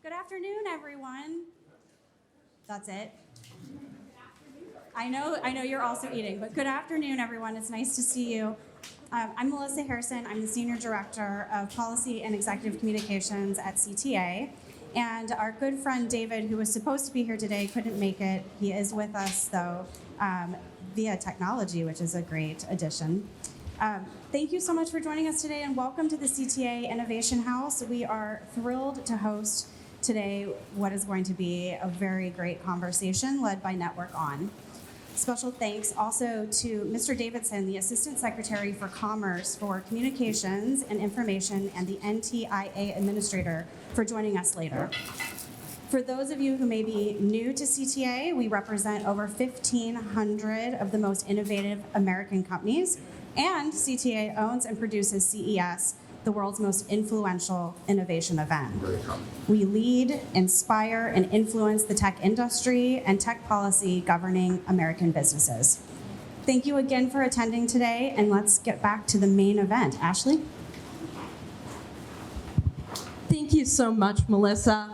Good afternoon, everyone. That's it. I know you're also eating, but good afternoon, everyone. It's nice to see you. I'm Melissa Harrison. I'm the Senior Director of Policy and Executive Communications at CTA. And our good friend David, who was supposed to be here today, couldn't make it. He is with us, though, via technology, which is a great addition. Thank you so much for joining us today, and welcome to the CTA Innovation House. We are thrilled to host today what is going to be a very great conversation led by Network On. Special thanks also to Mr. Davidson, the Assistant Secretary for Commerce for Communications and Information, and the NTIA Administrator for joining us later. For those of you who may be new to CTA, we represent over 1,500 of the most innovative American companies, and CTA owns and produces CES, the world's most influential innovation event. We lead, inspire, and influence the tech industry and tech policy governing American businesses. Thank you again for attending today, and let's get back to the main event. Ashley? Thank you so much, Melissa.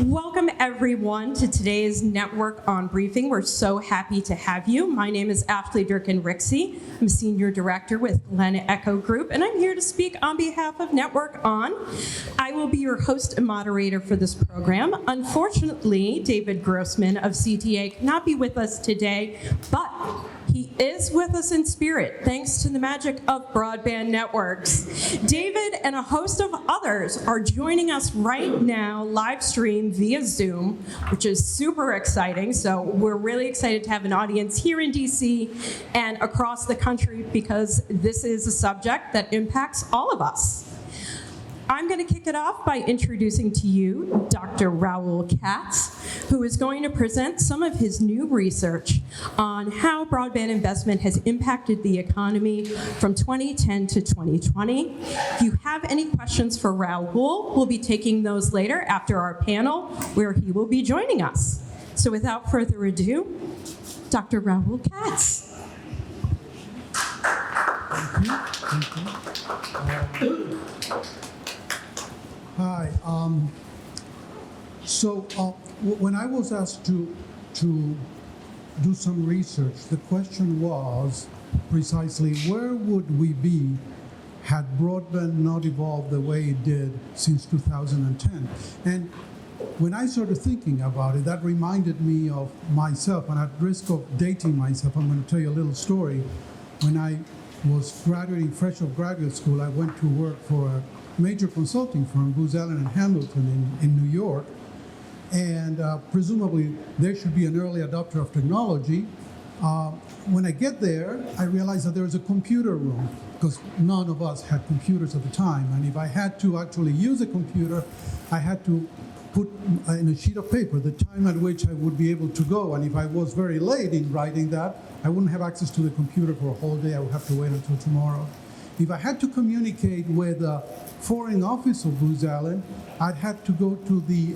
Welcome, everyone, to today's Network On briefing. We're so happy to have you. My name is Ashley Durkin-Rixey. I'm a Senior Director with Glen Echo Group, and I'm here to speak on behalf of Network On. I will be your host and moderator for this program. Unfortunately, David Grossman of CTA cannot be with us today, but he is with us in spirit, thanks to the magic of broadband networks. David and a host of others are joining us right now, live stream via Zoom, which is super exciting. So we're really excited to have an audience here in DC and across the country, because this is a subject that impacts all of us. I'm going to kick it off by introducing to you Dr. Raul Katz, who is going to present some of his new research on how broadband investment has impacted the economy from 2010 to 2020. If you have any questions for Raul, we'll be taking those later after our panel, where he will be joining us. So without further ado, Dr. Raul Katz. Thank you. Hi. When I was asked to do some research, the question was precisely, where would we be had broadband not evolved the way it did since 2010? And when I started thinking about it, that reminded me of myself, and at risk of dating myself, I'm going to tell you a little story. When I was graduating fresh off graduate school, I went to work for a major consulting firm, Booz Allen and Hamilton in New York, and presumably there should be an early adopter of technology. When I get there, I realized that there was a computer room, because none of us had computers at the time, and if I had to actually use a computer, I had to put in a sheet of paper the time at which I would be able to go, and if I was very late in writing that, I wouldn't have access to the computer for a whole day. I would have to wait until tomorrow. If I had to communicate with a foreign office of Booz Allen, I'd have to go to the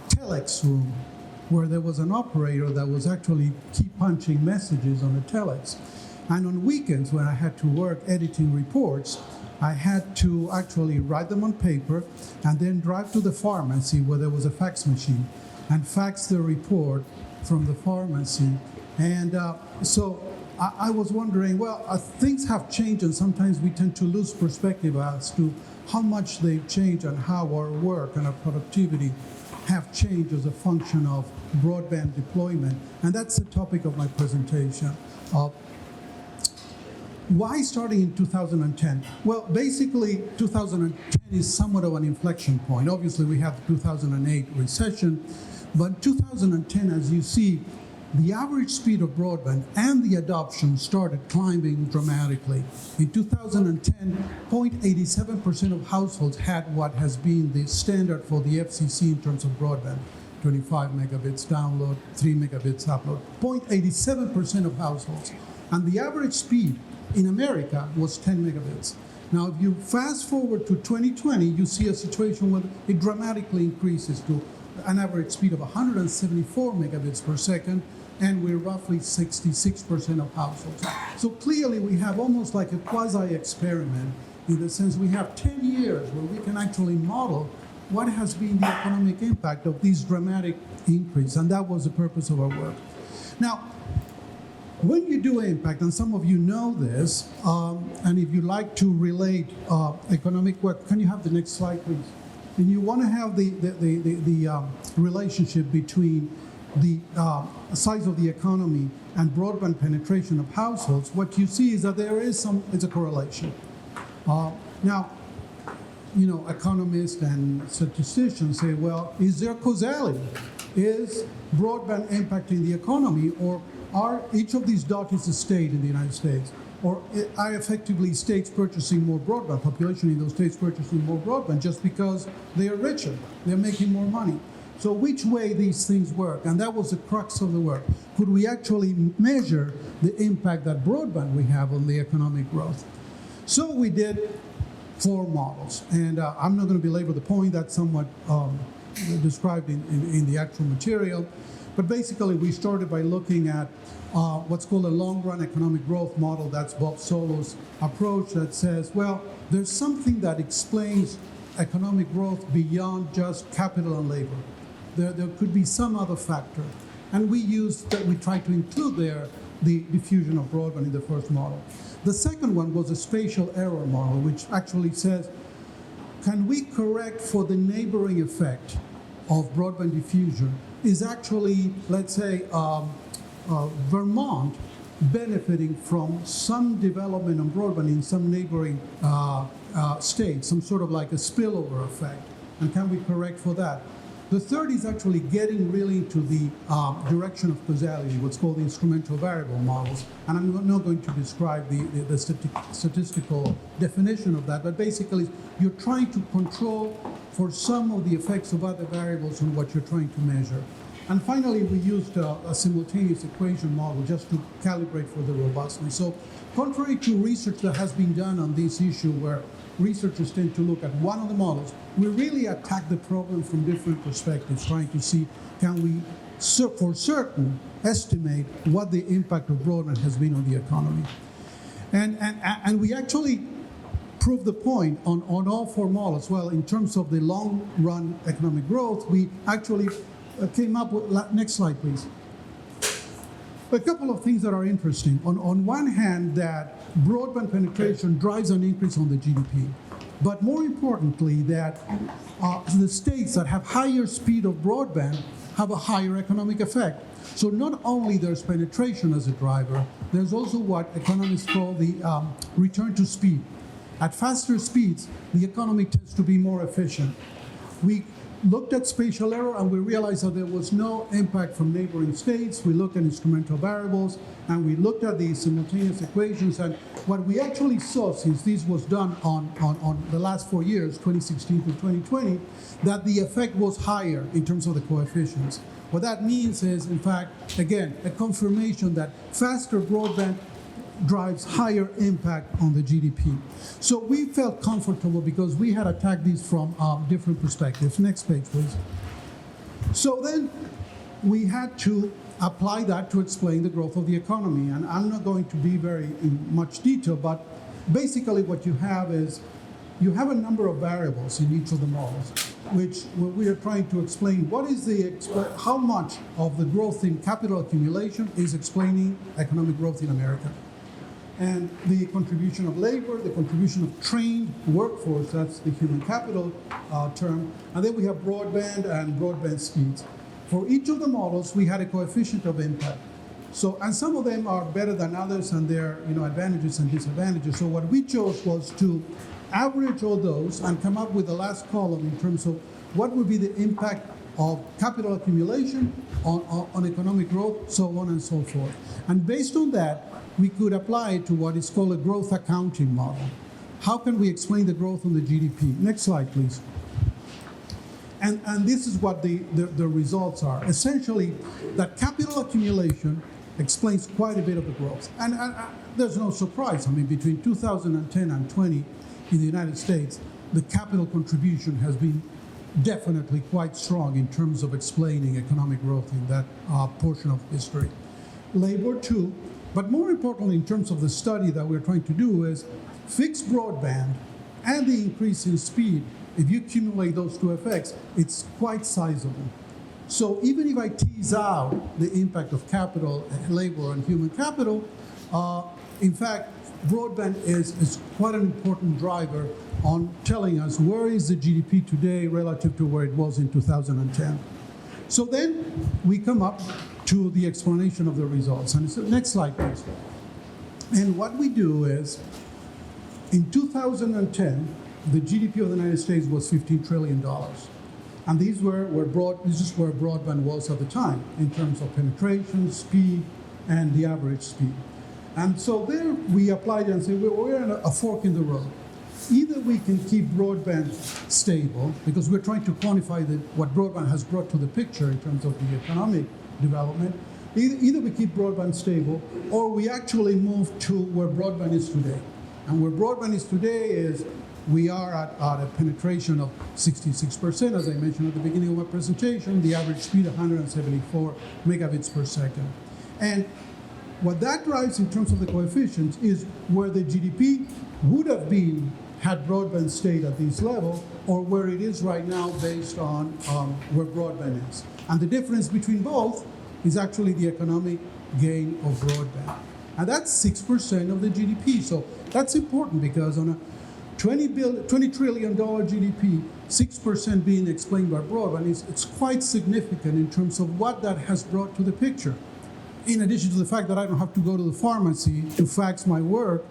telex room, where there was an operator that was actually key punching messages on the telex. And on weekends, when I had to work editing reports, I had to actually write them on paper and then drive to the pharmacy where there was a fax machine and fax the report from the pharmacy. And so I was wondering, well, things have changed, and sometimes we tend to lose perspective as to how much they've changed and how our work and our productivity have changed as a function of broadband deployment. And that's the topic of my presentation. Why starting in 2010? Well, basically, 2010 is somewhat of an inflection point. Obviously, we have the 2008 recession, but 2010, as you see, the average speed of broadband and the adoption started climbing dramatically. In 2010, 0.87% of households had what has been the standard for the FCC in terms of broadband. 25 megabits download, 3 megabits upload. 0.87% of households. And the average speed in America was 10 megabits. Now, if you fast forward to 2020, you see a situation where it dramatically increases to an average speed of 174 megabits per second, and we're roughly 66% of households. So clearly we have almost like a quasi-experiment, in the sense we have 10 years where we can actually model what has been the economic impact of this dramatic increase, and that was the purpose of our work. Now, when you do impact, and some of you know this, and if you like to relate economic work, can you have the next slide, please? And you want to have the relationship between the size of the economy and broadband penetration of households, what you see is that there is it's a correlation. Now, you know, economists and statisticians say, well, is there causality? Is broadband impacting the economy, or are each of these dots is a state in the United States? Or are effectively states purchasing more broadband, population in those states purchasing more broadband just because they are richer, they're making more money? So which way these things work? And that was the crux of the work. Could we actually measure the impact that broadband we have on the economic growth? So we did 4 models. And I'm not going to belabor the point, that's somewhat described in the actual material. But basically, we started by looking at what's called a long-run economic growth model. That's Bob Solo's approach that says, well, there's something that explains economic growth beyond just capital and labor. There could be some other factor. And we tried to include there the diffusion of broadband in the first model. The second one was a spatial error model, which actually says, can we correct for the neighboring effect of broadband diffusion? Is actually, let's say, Vermont benefiting from some development on broadband in some neighboring states, some sort of like a spillover effect, and can we correct for that? The third is actually getting really into the direction of causality, what's called the instrumental variable models, and I'm not going to describe the statistical definition of that, but basically you're trying to control for some of the effects of other variables on what you're trying to measure. And finally, we used a simultaneous equation model just to calibrate for the robustness. So contrary to research that has been done on this issue where researchers tend to look at one of the models, we really attack the problem from different perspectives, trying to see, can we, for certain, estimate what the impact of broadband has been on the economy. And we actually proved the point on all 4 models. Well, in terms of the long-run economic growth, we actually came up with, next slide, please. A couple of things that are interesting. On one hand, that broadband penetration drives an increase on the GDP. But more importantly, that the states that have higher speed of broadband have a higher economic effect. So not only there's penetration as a driver, there's also what economists call the return to speed. At faster speeds, the economy tends to be more efficient. We looked at spatial error and we realized that there was no impact from neighboring states. We looked at instrumental variables and we looked at the simultaneous equations, and what we actually saw, since this was done on the last 4 years, 2016 to 2020, that the effect was higher in terms of the coefficients. What that means is, in fact, again, a confirmation that faster broadband drives higher impact on the GDP. So we felt comfortable because we had attacked these from different perspectives. Next page, please. So then we had to apply that to explain the growth of the economy. And I'm not going to be very in much detail, but basically what you have is you have a number of variables in each of the models, which we are trying to explain what is how much of the growth in capital accumulation is explaining economic growth in America. And the contribution of labor, the contribution of trained workforce, that's the human capital term, and then we have broadband and broadband speeds. For each of the models, we had a coefficient of impact. So, and some of them are better than others, and there are advantages and disadvantages. So what we chose was to average all those and come up with the last column in terms of what would be the impact of capital accumulation on economic growth, so on and so forth. And based on that, we could apply it to what is called a growth accounting model. How can we explain the growth on the GDP? Next slide, please. And this is what the results are. Essentially, that capital accumulation explains quite a bit of the growth. And there's no surprise. I mean, between 2010 and 20 in the United States, the capital contribution has been definitely quite strong in terms of explaining economic growth in that portion of history. Labor too, but more importantly in terms of the study that we're trying to do is fixed broadband and the increase in speed if you accumulate those two effects, it's quite sizable. So even if I tease out the impact of capital, labor, and human capital, in fact, broadband is quite an important driver on telling us where is the GDP today relative to where it was in 2010. So then we come up to the explanation of the results. And so next slide, please. And what we do is, in 2010, the GDP of the United States was $15 trillion. And this is where broadband was at the time in terms of penetration, speed, and the average speed. And so there we applied and said, we're in a fork in the road. Either we can keep broadband stable, because we're trying to quantify what broadband has brought to the picture in terms of the economic development. Either we keep broadband stable, or we actually move to where broadband is today. And where broadband is today is we are at a penetration of 66%, as I mentioned at the beginning of my presentation, the average speed 174 megabits per second. And what that drives in terms of the coefficients is where the GDP would have been had broadband stayed at this level, or where it is right now based on where broadband is. And the difference between both is actually the economic gain of broadband. And that's 6% of the GDP. So that's important, because on a $20 trillion GDP, 6% being explained by broadband, it's quite significant in terms of what that has brought to the picture. In addition to the fact that I don't have to go to the pharmacy to fax my work,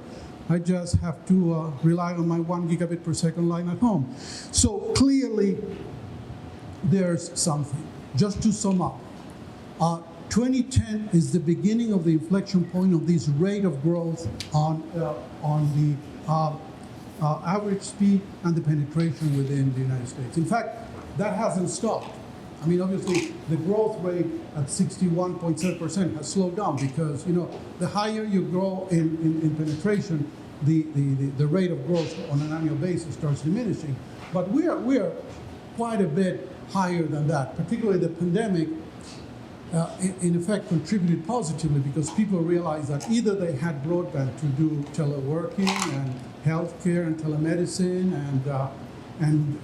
I just have to rely on my 1 gigabit per second line at home. So clearly, there's something. Just to sum up, 2010 is the beginning of the inflection point of this rate of growth on the average speed and the penetration within the United States. In fact, that hasn't stopped. I mean, obviously, the growth rate at 61.7% has slowed down, because, the higher you grow in penetration, the rate of growth on an annual basis starts diminishing. But we are quite a bit higher than that. Particularly the pandemic, in effect, contributed positively, because people realized that either they had broadband to do teleworking and healthcare and telemedicine and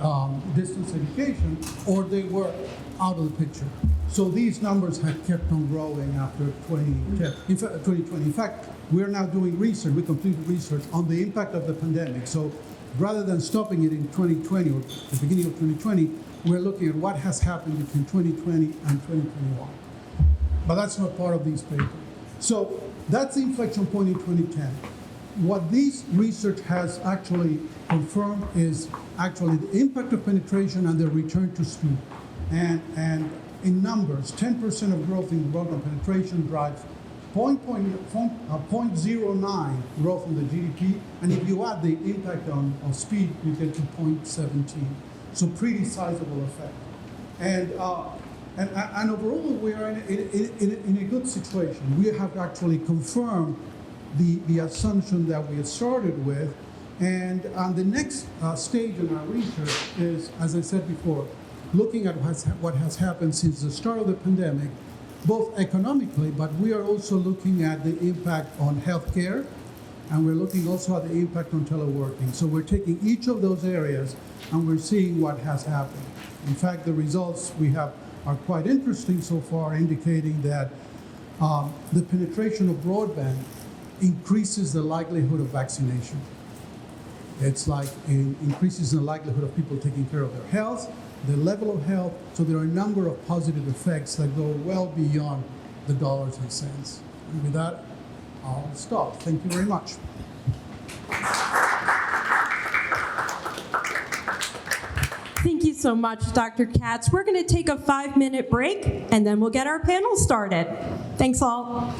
distance education, or they were out of the picture. So these numbers have kept on growing after 2020. In fact, we're now doing research. We completed research on the impact of the pandemic. So rather than stopping it in 2020 or the beginning of 2020, we're looking at what has happened between 2020 and 2021. But that's not part of this paper. So that's the inflection point in 2010. What this research has actually confirmed is actually the impact of penetration and the return to speed. And in numbers, 10% of growth in broadband penetration drives 0.09 growth in the GDP. And if you add the impact on speed, you get to 0.17. So pretty sizable effect. And overall, we are in a good situation. We have actually confirmed the assumption that we had started with. And the next stage in our research is, as I said before, looking at what has happened since the start of the pandemic, both economically, but we are also looking at the impact on healthcare, and we're looking also at the impact on teleworking. So we're taking each of those areas and we're seeing what has happened. In fact, the results we have are quite interesting so far, indicating that the penetration of broadband increases the likelihood of vaccination. It's like it increases the likelihood of people taking care of their health, their level of health. So there are a number of positive effects that go well beyond the dollars and cents. And with that, I'll stop. Thank you very much. Thank you so much, Dr. Katz. We're going to take a 5-minute break, and then we'll get our panel started. Thanks all.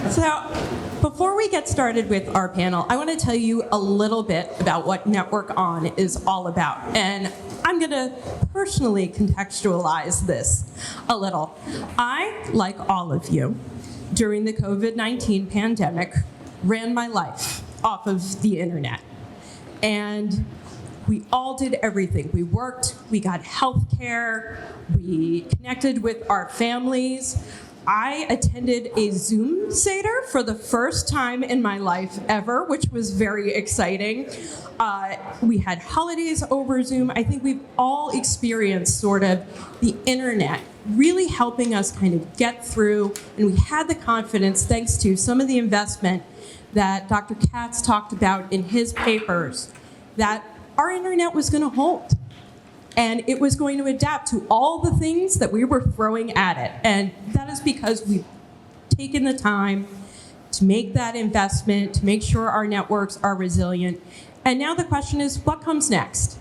So, before we get started with our panel, I want to tell you a little bit about what Network On is all about. And I'm going to personally contextualize this a little. I, like all of you, during the COVID-19 pandemic, ran my life off of the internet. And we all did everything. We worked, we got health care, we connected with our families. I attended a Zoom Seder for the first time in my life ever, which was very exciting. We had holidays over Zoom. I think we've all experienced sort of the internet really helping us kind of get through, and we had the confidence, thanks to some of the investment that Dr. Katz talked about in his papers, that our internet was going to hold. And it was going to adapt to all the things that we were throwing at it. And that is because we've taken the time to make that investment, to make sure our networks are resilient. And now the question is, what comes next?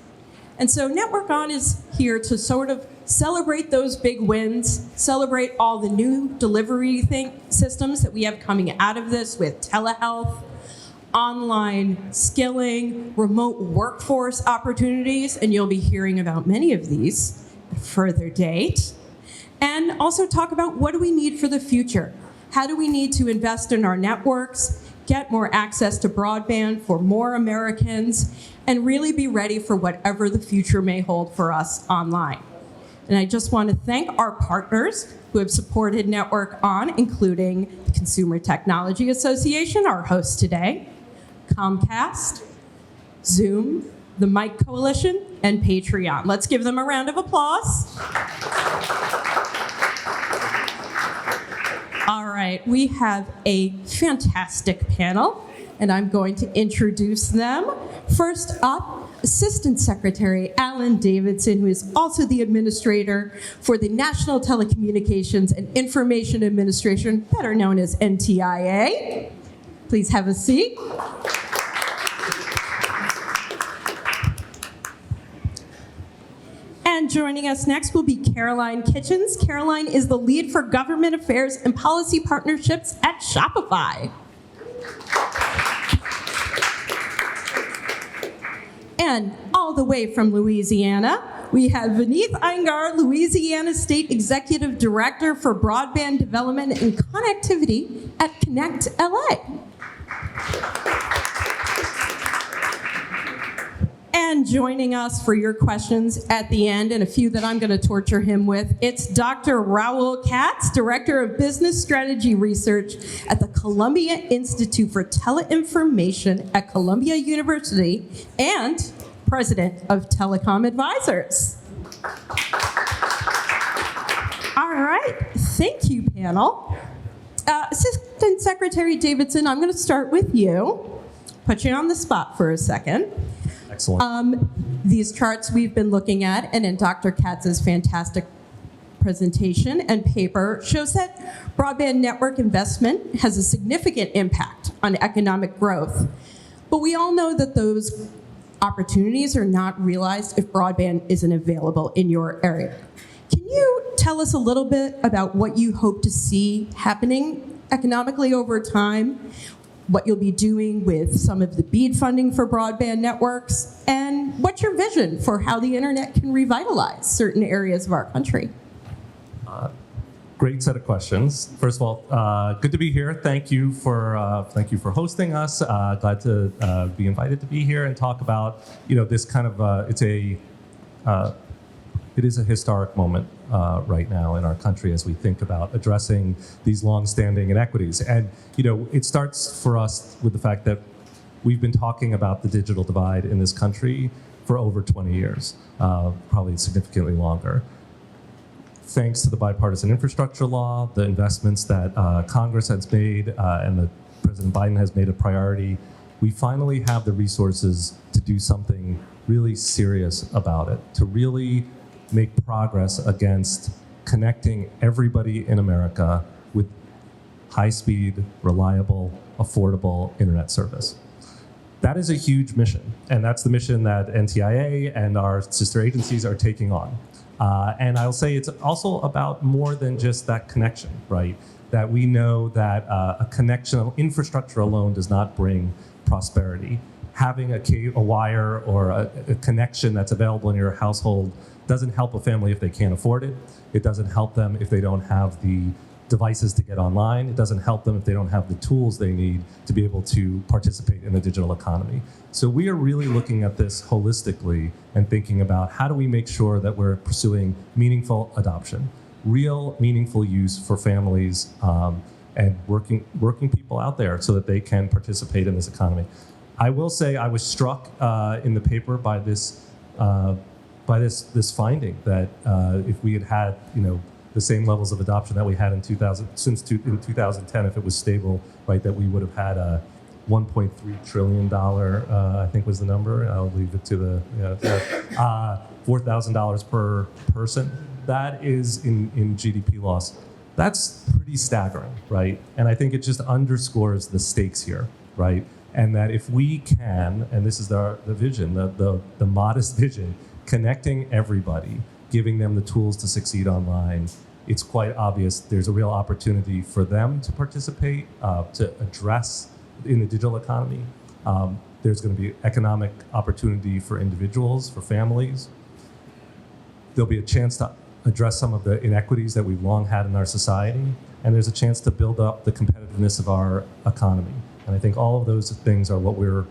And so Network On is here to sort of celebrate those big wins, celebrate all the new delivery systems that we have coming out of this with telehealth, online skilling, remote workforce opportunities, and you'll be hearing about many of these at a further date. And also talk about what do we need for the future? How do we need to invest in our networks, get more access to broadband for more Americans, and really be ready for whatever the future may hold for us online. And I just want to thank our partners who have supported Network On, including the Consumer Technology Association, our host today, Comcast, Zoom, the Mike Coalition, and Patreon. Let's give them a round of applause. All right, we have a fantastic panel, and I'm going to introduce them. First up, Assistant Secretary Alan Davidson, who is also the administrator for the National Telecommunications and Information Administration, better known as NTIA. Please have a seat. And joining us next will be Caroline Kitchens. Caroline is the lead for government affairs and policy partnerships at Shopify. And all the way from Louisiana, we have Vineeth Iyengar, Louisiana State Executive Director for Broadband Development and Connectivity at Connect LA. And joining us for your questions at the end, and a few that I'm going to torture him with, it's Dr. Raul Katz, Director of Business Strategy Research at the Columbia Institute for Teleinformation at Columbia University and President of Telecom Advisors. All right, thank you, panel. Assistant Secretary Davidson, I'm going to start with you. Put you on the spot for a second. Excellent. These charts we've been looking at, and in Dr. Katz's fantastic presentation and paper, shows that broadband network investment has a significant impact on economic growth. But we all know that those opportunities are not realized if broadband isn't available in your area. Can you tell us a little bit about what you hope to see happening economically over time, what you'll be doing with some of the BEAD funding for broadband networks, and what's your vision for how the internet can revitalize certain areas of our country? Great set of questions. First of all, good to be here. Thank you for hosting us. Glad to be invited to be here and talk about this kind of it is a historic moment right now in our country as we think about addressing these long-standing inequities. And it starts for us with the fact that we've been talking about the digital divide in this country for over 20 years, probably significantly longer. Thanks to the bipartisan infrastructure law, the investments that Congress has made and that President Biden has made a priority, we finally have the resources to do something really serious about it, to really make progress against connecting everybody in America with high-speed, reliable, affordable internet service. That is a huge mission, and that's the mission that NTIA and our sister agencies are taking on. And I'll say it's also about more than just that connection, right? That we know that a connection, infrastructure alone does not bring prosperity. Having a wire or a connection that's available in your household doesn't help a family if they can't afford it. It doesn't help them if they don't have the devices to get online. It doesn't help them if they don't have the tools they need to be able to participate in the digital economy. So we are really looking at this holistically and thinking about how do we make sure that we're pursuing meaningful adoption. real meaningful use for families and working people out there so that they can participate in this economy. I will say I was struck in the paper by this finding that if we had the same levels of adoption that we had in 2010, if it was stable, right, that we would have had a $1.3 trillion, I think was the number. I'll leave it to the $4,000 per person. That is in GDP loss. That's pretty staggering, right? And I think it just underscores the stakes here, right? And that if we can, and this is the vision, the modest vision, connecting everybody, giving them the tools to succeed online, it's quite obvious there's a real opportunity for them to participate, to address in the digital economy. There's going to be economic opportunity for individuals, for families. There'll be a chance to address some of the inequities that we've long had in our society, and there's a chance to build up the competitiveness of our economy. And I think all of those things are what we're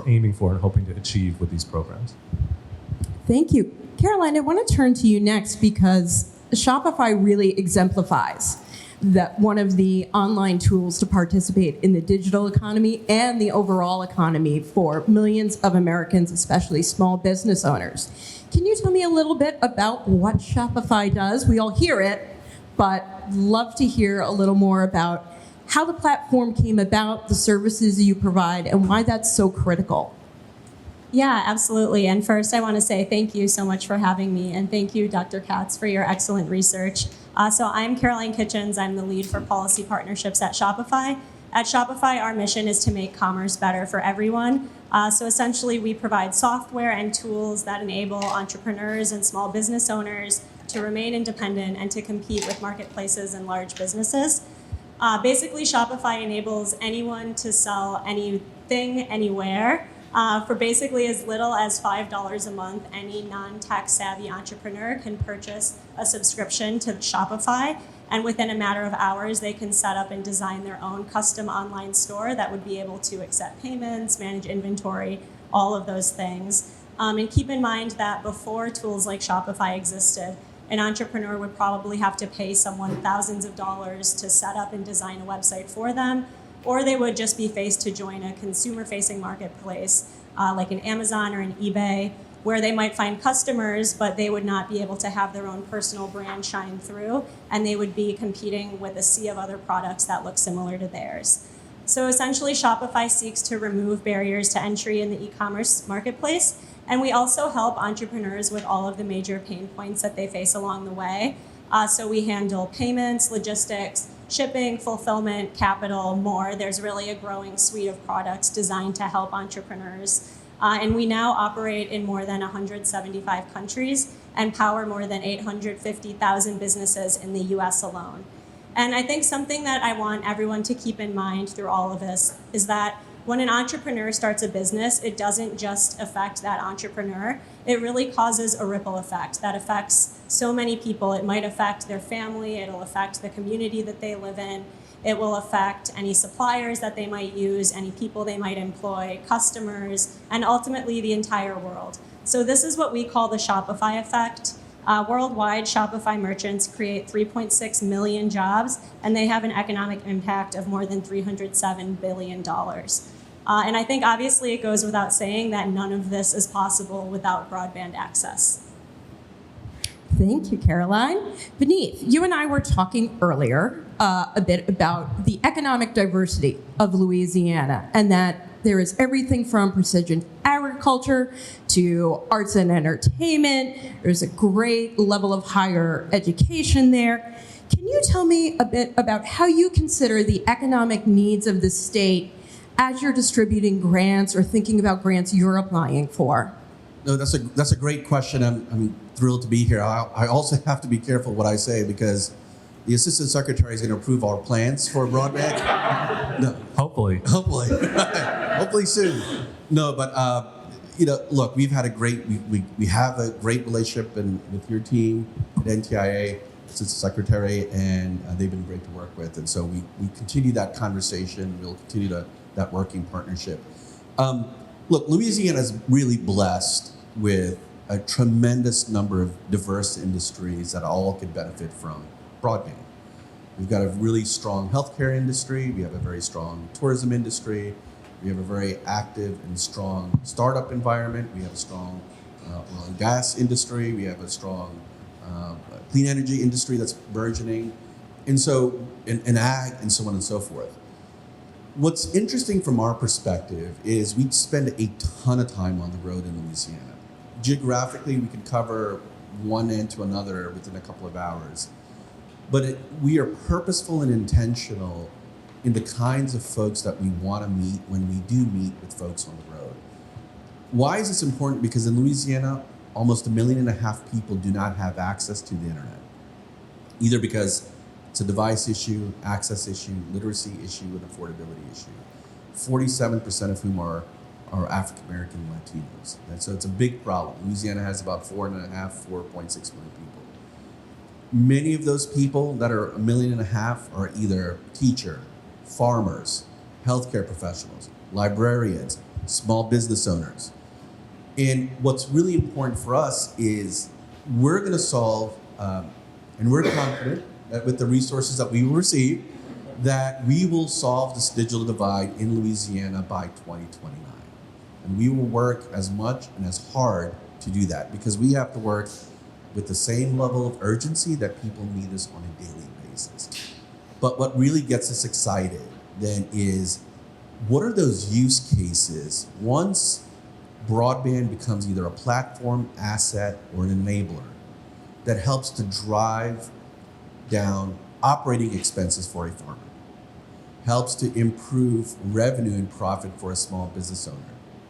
aiming for and hoping to achieve with these programs. Thank you. Caroline, I want to turn to you next because Shopify really exemplifies that one of the online tools to participate in the digital economy and the overall economy for millions of Americans, especially small business owners. Can you tell me a little bit about what Shopify does? We all hear it, but love to hear a little more about how the platform came about, the services you provide, and why that's so critical. Yeah, absolutely. And first, I want to say thank you so much for having me, and thank you, Dr. Katz, for your excellent research. So I'm Caroline Kitchens. I'm the lead for policy partnerships at Shopify. At Shopify, our mission is to make commerce better for everyone. So essentially, we provide software and tools that enable entrepreneurs and small business owners to remain independent and to compete with marketplaces and large businesses. Basically, Shopify enables anyone to sell anything, anywhere. For basically as little as $5 a month, any non-tech savvy entrepreneur can purchase a subscription to Shopify, and within a matter of hours, they can set up and design their own custom online store that would be able to accept payments, manage inventory, all of those things. And keep in mind that before tools like Shopify existed, an entrepreneur would probably have to pay someone thousands of dollars to set up and design a website for them, or they would just be faced to join a consumer-facing marketplace like an Amazon or an eBay, where they might find customers, but they would not be able to have their own personal brand shine through, and they would be competing with a sea of other products that look similar to theirs. So essentially, Shopify seeks to remove barriers to entry in the e-commerce marketplace, and we also help entrepreneurs with all of the major pain points that they face along the way. So we handle payments, logistics, shipping, fulfillment, capital, more. There's really a growing suite of products designed to help entrepreneurs. And we now operate in more than 175 countries and power more than 850,000 businesses in the US alone. And I think something that I want everyone to keep in mind through all of this is that when an entrepreneur starts a business, it doesn't just affect that entrepreneur. It really causes a ripple effect that affects so many people. It might affect their family, it'll affect the community that they live in, it will affect any suppliers that they might use, any people they might employ, customers, and ultimately the entire world. So this is what we call the Shopify effect. Worldwide, Shopify merchants create 3.6 million jobs, and they have an economic impact of more than $307 billion. And I think obviously it goes without saying that none of this is possible without broadband access. Thank you, Caroline. Beneath, you and I were talking earlier a bit about the economic diversity of Louisiana, and that there is everything from precision agriculture to arts and entertainment. There's a great level of higher education there. Can you tell me a bit about how you consider the economic needs of the state as you're distributing grants or thinking about grants you're applying for? No, that's a great question. I'm thrilled to be here. I also have to be careful what I say because the Assistant Secretary is going to approve our plans for broadband. No. Hopefully. Hopefully soon. No, but look, we have a great relationship with your team at NTIA, Assistant Secretary, and they've been great to work with. And so we continue that conversation. We'll continue that working partnership. Look, Louisiana is really blessed with a tremendous number of diverse industries that all could benefit from broadband. We've got a really strong healthcare industry. We have a very strong tourism industry. We have a very active and strong startup environment. We have a strong oil and gas industry. We have a strong clean energy industry that's burgeoning. And so, and ag, and so on and so forth. What's interesting from our perspective is we spend a ton of time on the road in Louisiana. Geographically, we can cover one end to another within a couple of hours. But we are purposeful and intentional in the kinds of folks that we want to meet when we do meet with folks on the road. Why is this important? Because in Louisiana, almost 1.5 million people do not have access to the internet, either because it's a device issue, access issue, literacy issue, and affordability issue. 47% of whom are African American Latinos. And so it's a big problem. Louisiana has about 4.6 million people. Many of those people that are 1.5 million are either teacher, farmers, healthcare professionals, librarians, small business owners. And what's really important for us is we're going to solve, and we're confident that with the resources that we will receive, that we will solve this digital divide in Louisiana by 2029. And we will work as much and as hard to do that, because we have to work with the same level of urgency that people need us on a daily basis. But what really gets us excited then is, what are those use cases once broadband becomes either a platform, asset, or an enabler that helps to drive down operating expenses for a farmer, helps to improve revenue and profit for a small business owner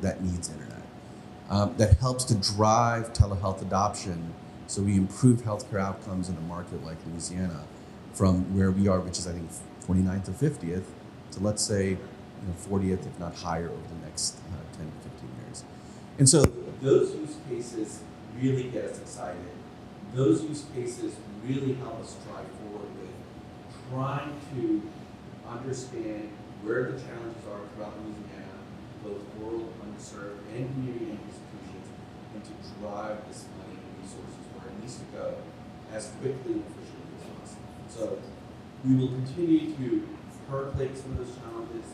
that needs internet, that helps to drive telehealth adoption so we improve healthcare outcomes in a market like Louisiana from where we are, which is I think 29th or 50th, to let's say 40th, if not higher, over the next 10 to 15 years. And so those use cases really get us excited. Those use cases really help us drive forward with trying to understand where the challenges are throughout Louisiana, both rural, underserved, and community institutions, and to drive this money and resources where it needs to go as quickly and efficiently as possible. So we will continue to percolate some of those challenges,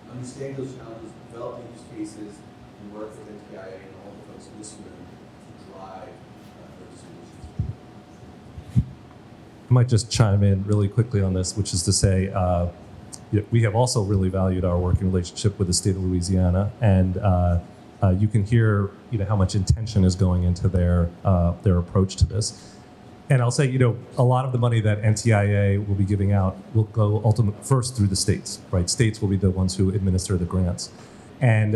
understand those challenges, develop the use cases, and work with NTIA and all the folks in this room to drive those solutions. I might just chime in really quickly on this, which is to say, we have also really valued our working relationship with the state of Louisiana, and you can hear how much intention is going into their approach to this. And I'll say, a lot of the money that NTIA will be giving out will go first through the states, right? States will be the ones who administer the grants. And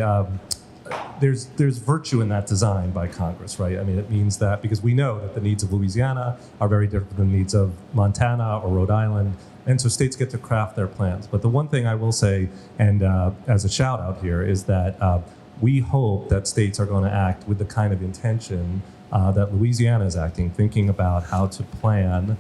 there's virtue in that design by Congress, right? I mean, it means that because we know that the needs of Louisiana are very different than the needs of Montana or Rhode Island. And so states get to craft their plans. But the one thing I will say, and as a shout out here, is that we hope that states are going to act with the kind of intention that Louisiana is acting, thinking about how to plan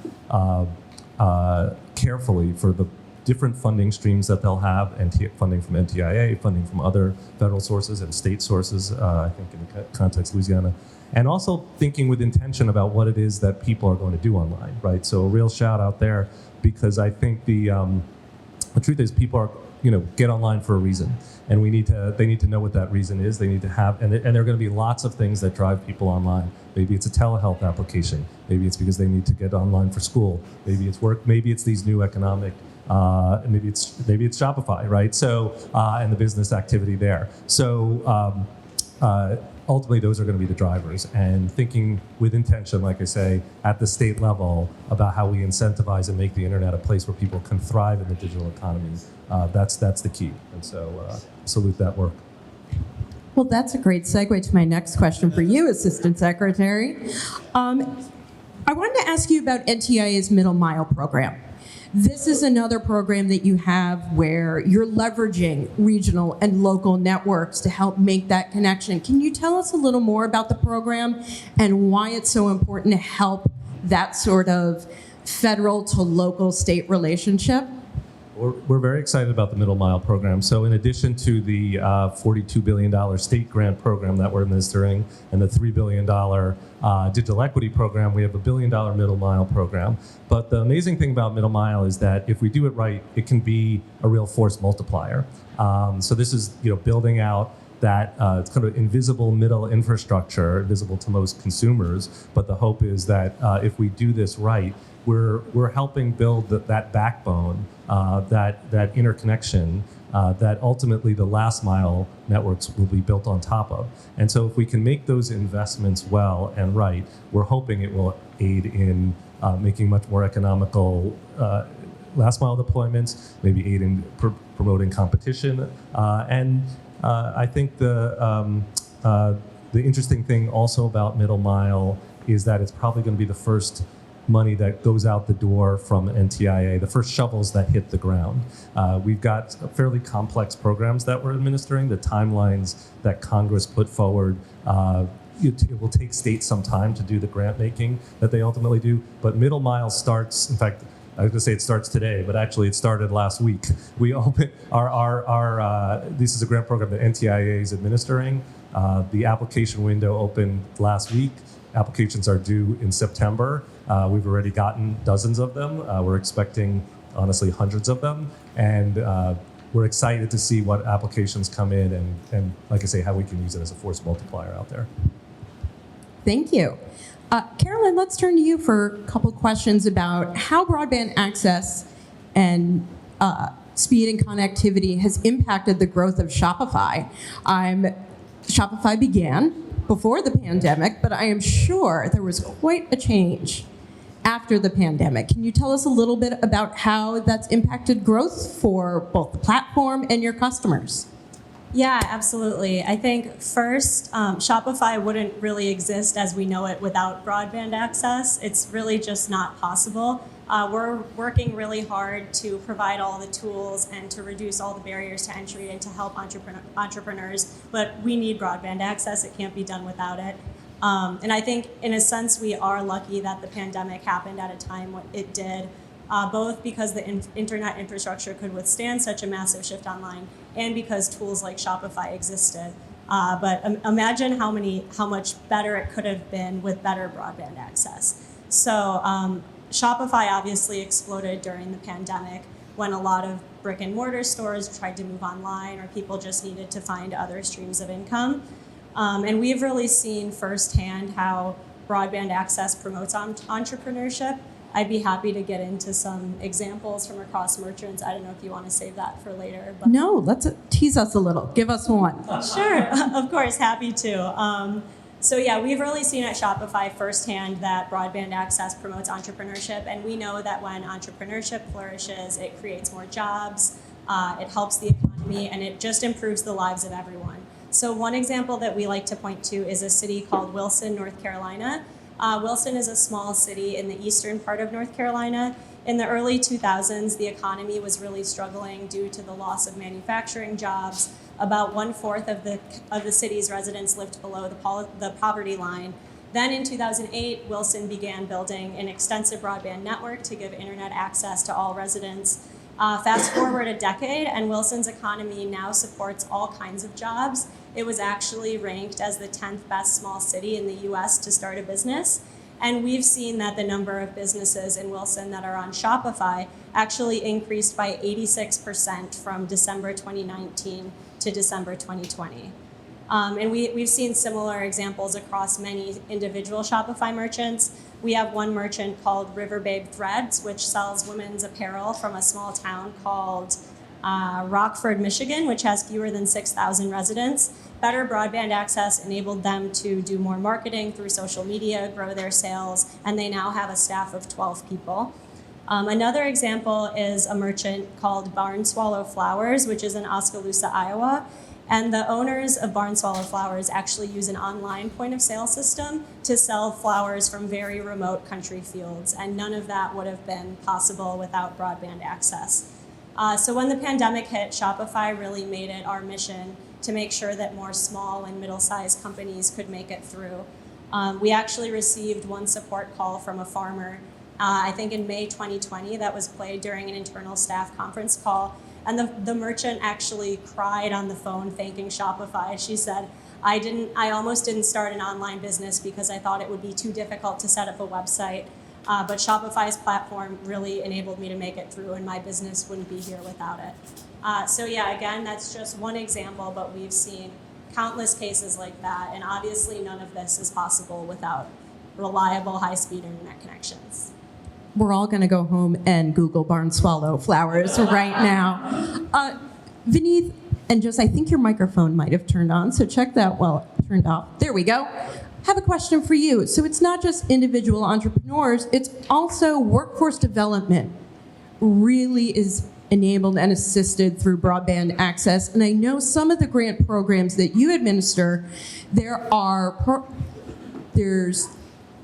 carefully for the different funding streams that they'll have, funding from NTIA, funding from other federal sources and state sources, I think in the context of Louisiana, and also thinking with intention about what it is that people are going to do online, right? So a real shout out there, because I think the truth is people are, get online for a reason. And they need to know what that reason is. They need to have, and there are going to be lots of things that drive people online. Maybe it's a telehealth application. Maybe it's because they need to get online for school. Maybe it's work. Maybe it's these new economic. Maybe it's Shopify, right? So and the business activity there. So ultimately, those are going to be the drivers. And thinking with intention, like I say, at the state level about how we incentivize and make the internet a place where people can thrive in the digital economy. That's the key. And so salute that work. Well, that's a great segue to my next question for you, Assistant Secretary. I wanted to ask you about NTIA's Middle Mile program. This is another program that you have where you're leveraging regional and local networks to help make that connection. Can you tell us a little more about the program and why it's so important to help that sort of federal to local state relationship? We're very excited about the Middle Mile program. So in addition to the $42 billion state grant program that we're administering and the $3 billion digital equity program, we have a $1 billion Middle Mile program. But the amazing thing about Middle Mile is that if we do it right, it can be a real force multiplier. So this is building out that it's kind of invisible middle infrastructure, visible to most consumers. But the hope is that if we do this right, we're helping build that backbone, that interconnection that ultimately the last mile networks will be built on top of. And so if we can make those investments well and right, we're hoping it will aid in making much more economical last mile deployments, maybe aid in promoting competition. And I think the interesting thing also about Middle Mile is that it's probably going to be the first money that goes out the door from NTIA, the first shovels that hit the ground. We've got fairly complex programs that we're administering. The timelines that Congress put forward, it will take states some time to do the grant making that they ultimately do. But Middle Mile starts, in fact, I was going to say it starts today, but actually it started last week. We opened this is a grant program that NTIA is administering. The application window opened last week. Applications are due in September. We've already gotten dozens of them. We're expecting, honestly, hundreds of them. And we're excited to see what applications come in and, like I say, how we can use it as a force multiplier out there. Thank you. Carolyn, let's turn to you for a couple questions about how broadband access and speed and connectivity has impacted the growth of Shopify. Shopify began before the pandemic, but I am sure there was quite a change after the pandemic. Can you tell us a little bit about how that's impacted growth for both the platform and your customers? Yeah, absolutely. I think first, Shopify wouldn't really exist as we know it without broadband access. It's really just not possible. We're working really hard to provide all the tools and to reduce all the barriers to entry and to help entrepreneurs, but we need broadband access. It can't be done without it. And I think in a sense, we are lucky that the pandemic happened at a time when it did, both because the internet infrastructure could withstand such a massive shift online and because tools like Shopify existed. But imagine how much better it could have been with better broadband access. So Shopify obviously exploded during the pandemic when a lot of brick and mortar stores tried to move online or people just needed to find other streams of income. And we've really seen firsthand how broadband access promotes entrepreneurship. I'd be happy to get into some examples from across merchants. I don't know if you want to save that for later. But No, let's tease us a little. Give us one. Sure, of course, happy to. So yeah, we've really seen at Shopify firsthand that broadband access promotes entrepreneurship, and we know that when entrepreneurship flourishes, it creates more jobs, it helps the economy, and it just improves the lives of everyone. So one example that we like to point to is a city called Wilson, North Carolina. Wilson is a small city in the eastern part of North Carolina. In the early 2000s, the economy was really struggling due to the loss of manufacturing jobs. About 1/4 of the city's residents lived below the poverty line. Then in 2008, Wilson began building an extensive broadband network to give internet access to all residents. Fast forward a decade, and Wilson's economy now supports all kinds of jobs. It was actually ranked as the 10th best small city in the US to start a business. And we've seen that the number of businesses in Wilson that are on Shopify actually increased by 86% from December 2019 to December 2020. And we've seen similar examples across many individual Shopify merchants. We have one merchant called River Babe Threads, which sells women's apparel from a small town called Rockford, Michigan, which has fewer than 6,000 residents. Better broadband access enabled them to do more marketing through social media, grow their sales, and they now have a staff of 12 people. Another example is a merchant called Barn Swallow Flowers, which is in Oskaloosa, Iowa. And the owners of Barn Swallow Flowers actually use an online point of sale system to sell flowers from very remote country fields. And none of that would have been possible without broadband access. So when the pandemic hit, Shopify really made it our mission to make sure that more small and middle-sized companies could make it through. We actually received one support call from a farmer I think in May 2020, that was played during an internal staff conference call. And the merchant actually cried on the phone thanking Shopify. She said, I almost didn't start an online business because I thought it would be too difficult to set up a website. But Shopify's platform really enabled me to make it through, and my business wouldn't be here without it. So yeah, again, that's just one example, but we've seen countless cases like that. And obviously none of this is possible without reliable high-speed internet connections. We're all going to go home and Google barn swallow flowers right now. Vineeth and Jess, I think your microphone might have turned on, so check that while it turned off. There we go. Have a question for you. So it's not just individual entrepreneurs, it's also workforce development really is enabled and assisted through broadband access. And I know some of the grant programs that you administer, there's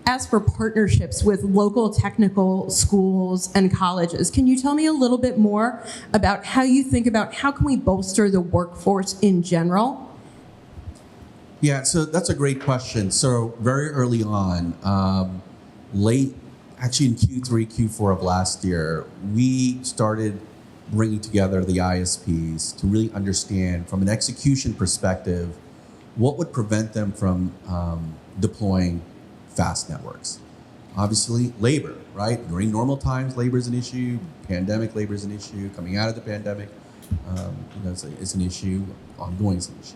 ask for partnerships with local technical schools and colleges. Can you tell me a little bit more about how you think about how can we bolster the workforce in general? Yeah, so that's a great question. So very early on, actually in Q3, Q4 of last year, we started bringing together the ISPs to really understand from an execution perspective, what would prevent them from deploying fast networks. Obviously, labor, right? During normal times, labor is an issue. Pandemic, labor is an issue. Coming out of the pandemic, it's an issue. Ongoing is an issue.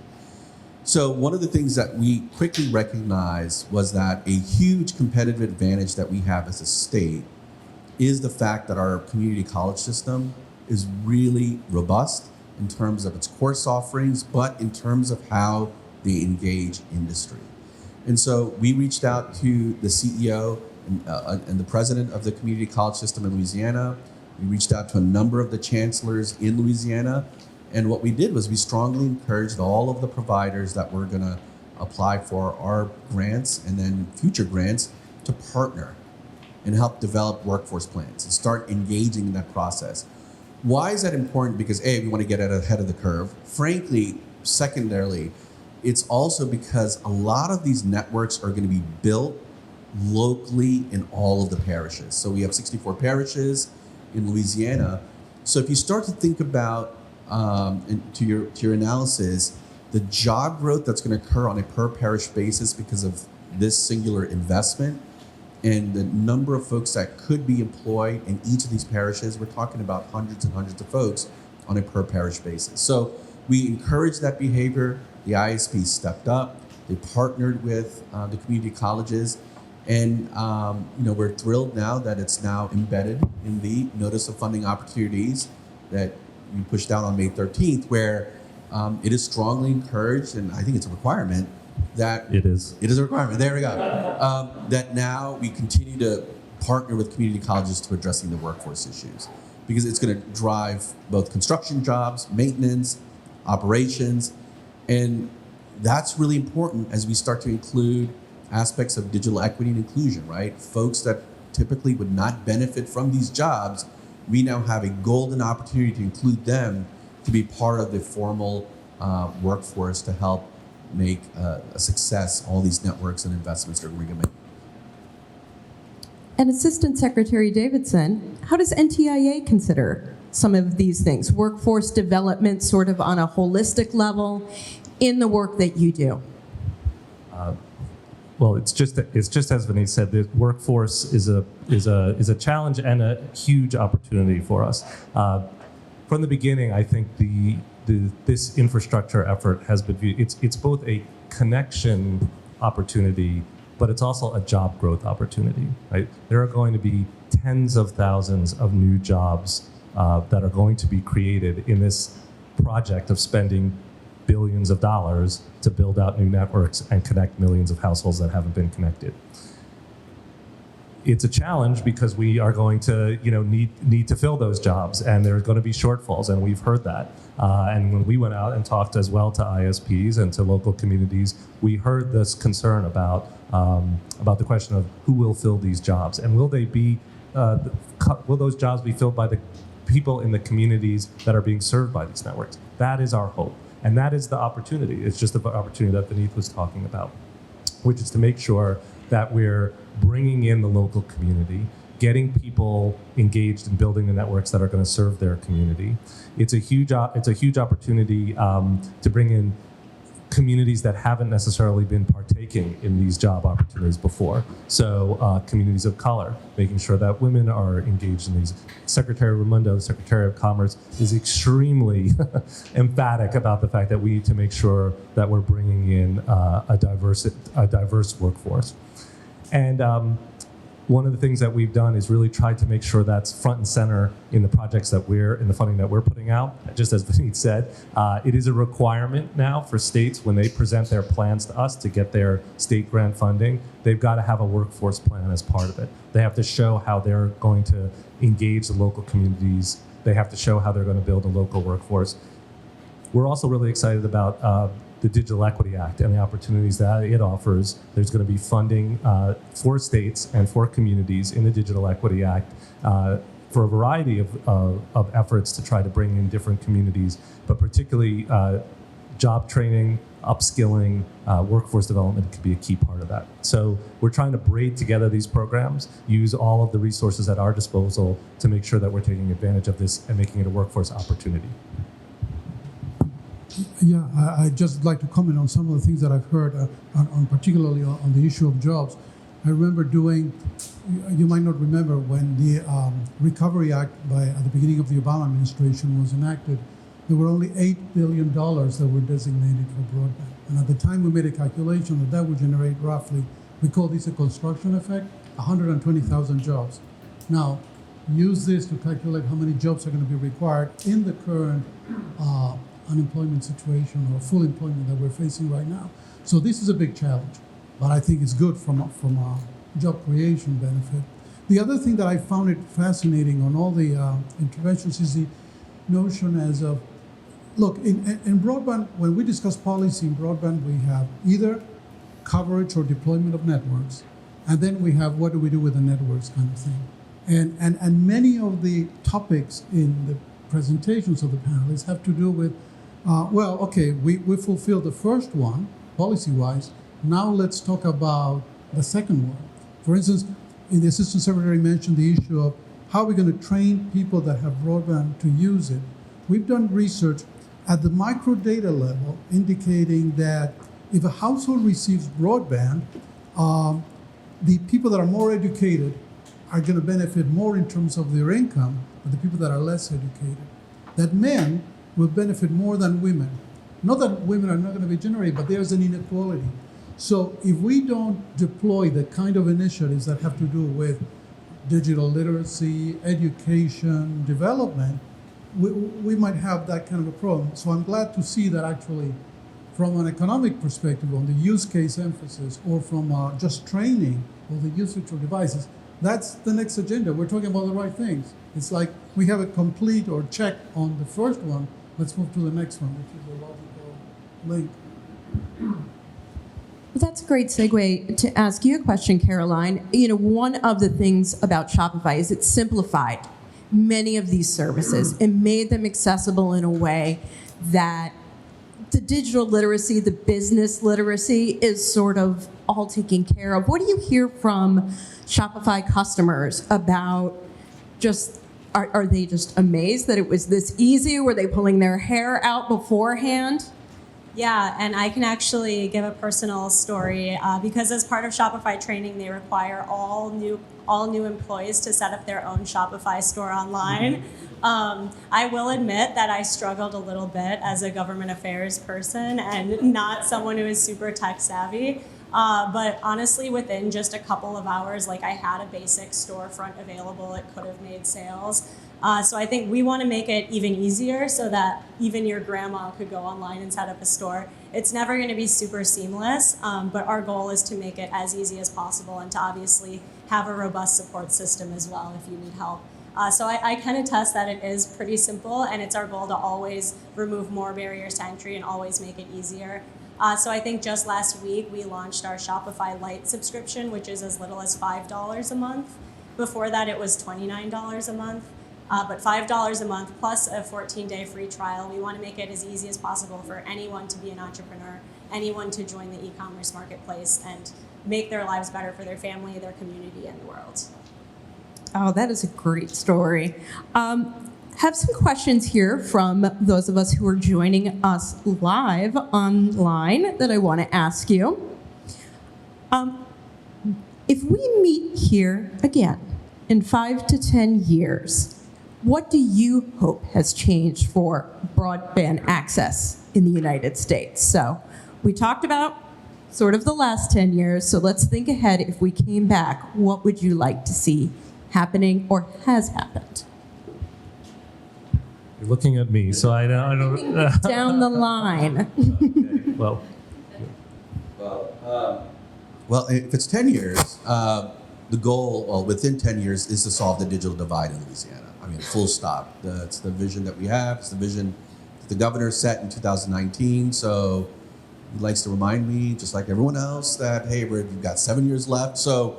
So one of the things that we quickly recognized was that a huge competitive advantage that we have as a state is the fact that our community college system is really robust in terms of its course offerings, but in terms of how they engage industry. And so we reached out to the CEO and the president of the community college system in Louisiana. We reached out to a number of the chancellors in Louisiana. And what we did was we strongly encouraged all of the providers that were going to apply for our grants and then future grants to partner and help develop workforce plans and start engaging in that process. Why is that important? Because A, we want to get ahead of the curve. Frankly, secondarily, it's also because a lot of these networks are going to be built locally in all of the parishes. So we have 64 parishes in Louisiana. So if you start to think about, to your analysis, the job growth that's going to occur on a per parish basis because of this singular investment and the number of folks that could be employed in each of these parishes, we're talking about hundreds and hundreds of folks on a per parish basis. So we encourage that behavior. The ISP stepped up. They partnered with the community colleges. And we're thrilled now that it's now embedded in the Notice of Funding Opportunities that we pushed out on May 13th, where it is strongly encouraged, and I think it's a requirement, that It is. It is a requirement. There we go. That now we continue to partner with community colleges to addressing the workforce issues, because it's going to drive both construction jobs, maintenance, operations, and that's really important as we start to include aspects of digital equity and inclusion, right? Folks that typically would not benefit from these jobs, we now have a golden opportunity to include them to be part of the formal workforce to help make a success all these networks and investments that we're going to make. And Assistant Secretary Davidson, how does NTIA consider some of these things, workforce development sort of on a holistic level in the work that you do? Well, it's just as Vineeth said, the workforce is a challenge and a huge opportunity for us. From the beginning, I think this infrastructure effort has been viewed. It's both a connection opportunity, but it's also a job growth opportunity. Right? There are going to be tens of thousands of new jobs that are going to be created in this project of spending billions of dollars to build out new networks and connect millions of households that haven't been connected. It's a challenge because we are going to, need to fill those jobs, and there's going to be shortfalls, and we've heard that. And when we went out and talked as well to ISPs and to local communities, we heard this concern about the question of who will fill these jobs, and will those jobs be filled by the people in the communities that are being served by these networks? That is our hope. And that is the opportunity. It's just the opportunity that Vineeth was talking about, which is to make sure that we're bringing in the local community getting people engaged in building the networks that are going to serve their community. It's a huge opportunity to bring in communities that haven't necessarily been partaking in these job opportunities before. So communities of color, making sure that women are engaged in these. Secretary Raimondo, the Secretary of Commerce, is extremely emphatic about the fact that we need to make sure that we're bringing in a diverse workforce. And one of the things that we've done is really tried to make sure that's front and center in the projects that in the funding that we're putting out. Just as Vineet said, it is a requirement now for states when they present their plans to us to get their state grant funding, they've got to have a workforce plan as part of it. They have to show how they're going to engage the local communities. They have to show how they're going to build a local workforce. We're also really excited about the Digital Equity Act and the opportunities that it offers. There's going to be funding for states and for communities in the Digital Equity Act for a variety of efforts to try to bring in different communities, but particularly job training, upskilling, workforce development could be a key part of that. So we're trying to braid together these programs, use all of the resources at our disposal to make sure that we're taking advantage of this and making it a workforce opportunity. Yeah, I'd just like to comment on some of the things that I've heard, particularly on the issue of jobs. I remember you might not remember when the Recovery Act at the beginning of the Obama administration was enacted, there were only $8 billion that were designated for broadband. And at the time we made a calculation that would generate roughly, we call this a construction effect, 120,000 jobs. Now, use this to calculate how many jobs are going to be required in the current unemployment situation or full employment that we're facing right now. So this is a big challenge, but I think it's good from a job creation benefit. The other thing that I found it fascinating on all the interventions is the notion as of, look, in broadband, when we discuss policy in broadband, we have either coverage or deployment of networks, and then we have what do we do with the networks kind of thing. And many of the topics in the presentations of the panelists have to do with we fulfilled the first one, policy-wise. Now let's talk about the second one. For instance, the Assistant Secretary mentioned the issue of how we're going to train people that have broadband to use it. We've done research at the micro data level indicating that if a household receives broadband, the people that are more educated are going to benefit more in terms of their income than the people that are less educated. That men will benefit more than women. Not that women are not going to be generated, but there's an inequality. So if we don't deploy the kind of initiatives that have to do with digital literacy, education, development, we might have that kind of a problem. So I'm glad to see that actually from an economic perspective on the use case emphasis or from just training or the usage of devices, that's the next agenda. We're talking about the right things. It's like we have a complete or check on the first one. Let's move to the next one, which is a logical link. Well, that's a great segue to ask you a question, Caroline. One of the things about Shopify is it simplified many of these services and made them accessible in a way that the digital literacy, the business literacy is sort of all taken care of. What do you hear from Shopify customers about are they just amazed that it was this easy? Were they pulling their hair out beforehand? Yeah, and I can actually give a personal story because as part of Shopify training, they require all new employees to set up their own Shopify store online. I will admit that I struggled a little bit as a government affairs person and not someone who is super tech savvy. But honestly, within just a couple of hours, I had a basic storefront available. It could have made sales. So I think we want to make it even easier so that even your grandma could go online and set up a store. It's never going to be super seamless, but our goal is to make it as easy as possible and to obviously have a robust support system as well if you need help. So I can attest that it is pretty simple, and it's our goal to always remove more barriers to entry and always make it easier. So I think just last week we launched our Shopify Lite subscription, which is as little as $5 a month. Before that, it was $29 a month. But $5 a month plus a 14-day free trial. We want to make it as easy as possible for anyone to be an entrepreneur, anyone to join the e-commerce marketplace and make their lives better for their family, their community, and the world. Oh, that is a great story. Have some questions here from those of us who are joining us live online that I want to ask you. If we meet here again in 5 to 10 years, what do you hope has changed for broadband access in the United States? So we talked about sort of the last 10 years, so let's think ahead. If we came back, what would you like to see happening or has happened? You're looking at me, so I don't. Down the line. Okay, well, Well, if it's 10 years, the goal, well, within 10 years, is to solve the digital divide in Louisiana. I mean, full stop. It's the vision that we have. It's the vision that the governor set in 2019. So he likes to remind me, just like everyone else, that, hey, we've got 7 years left. So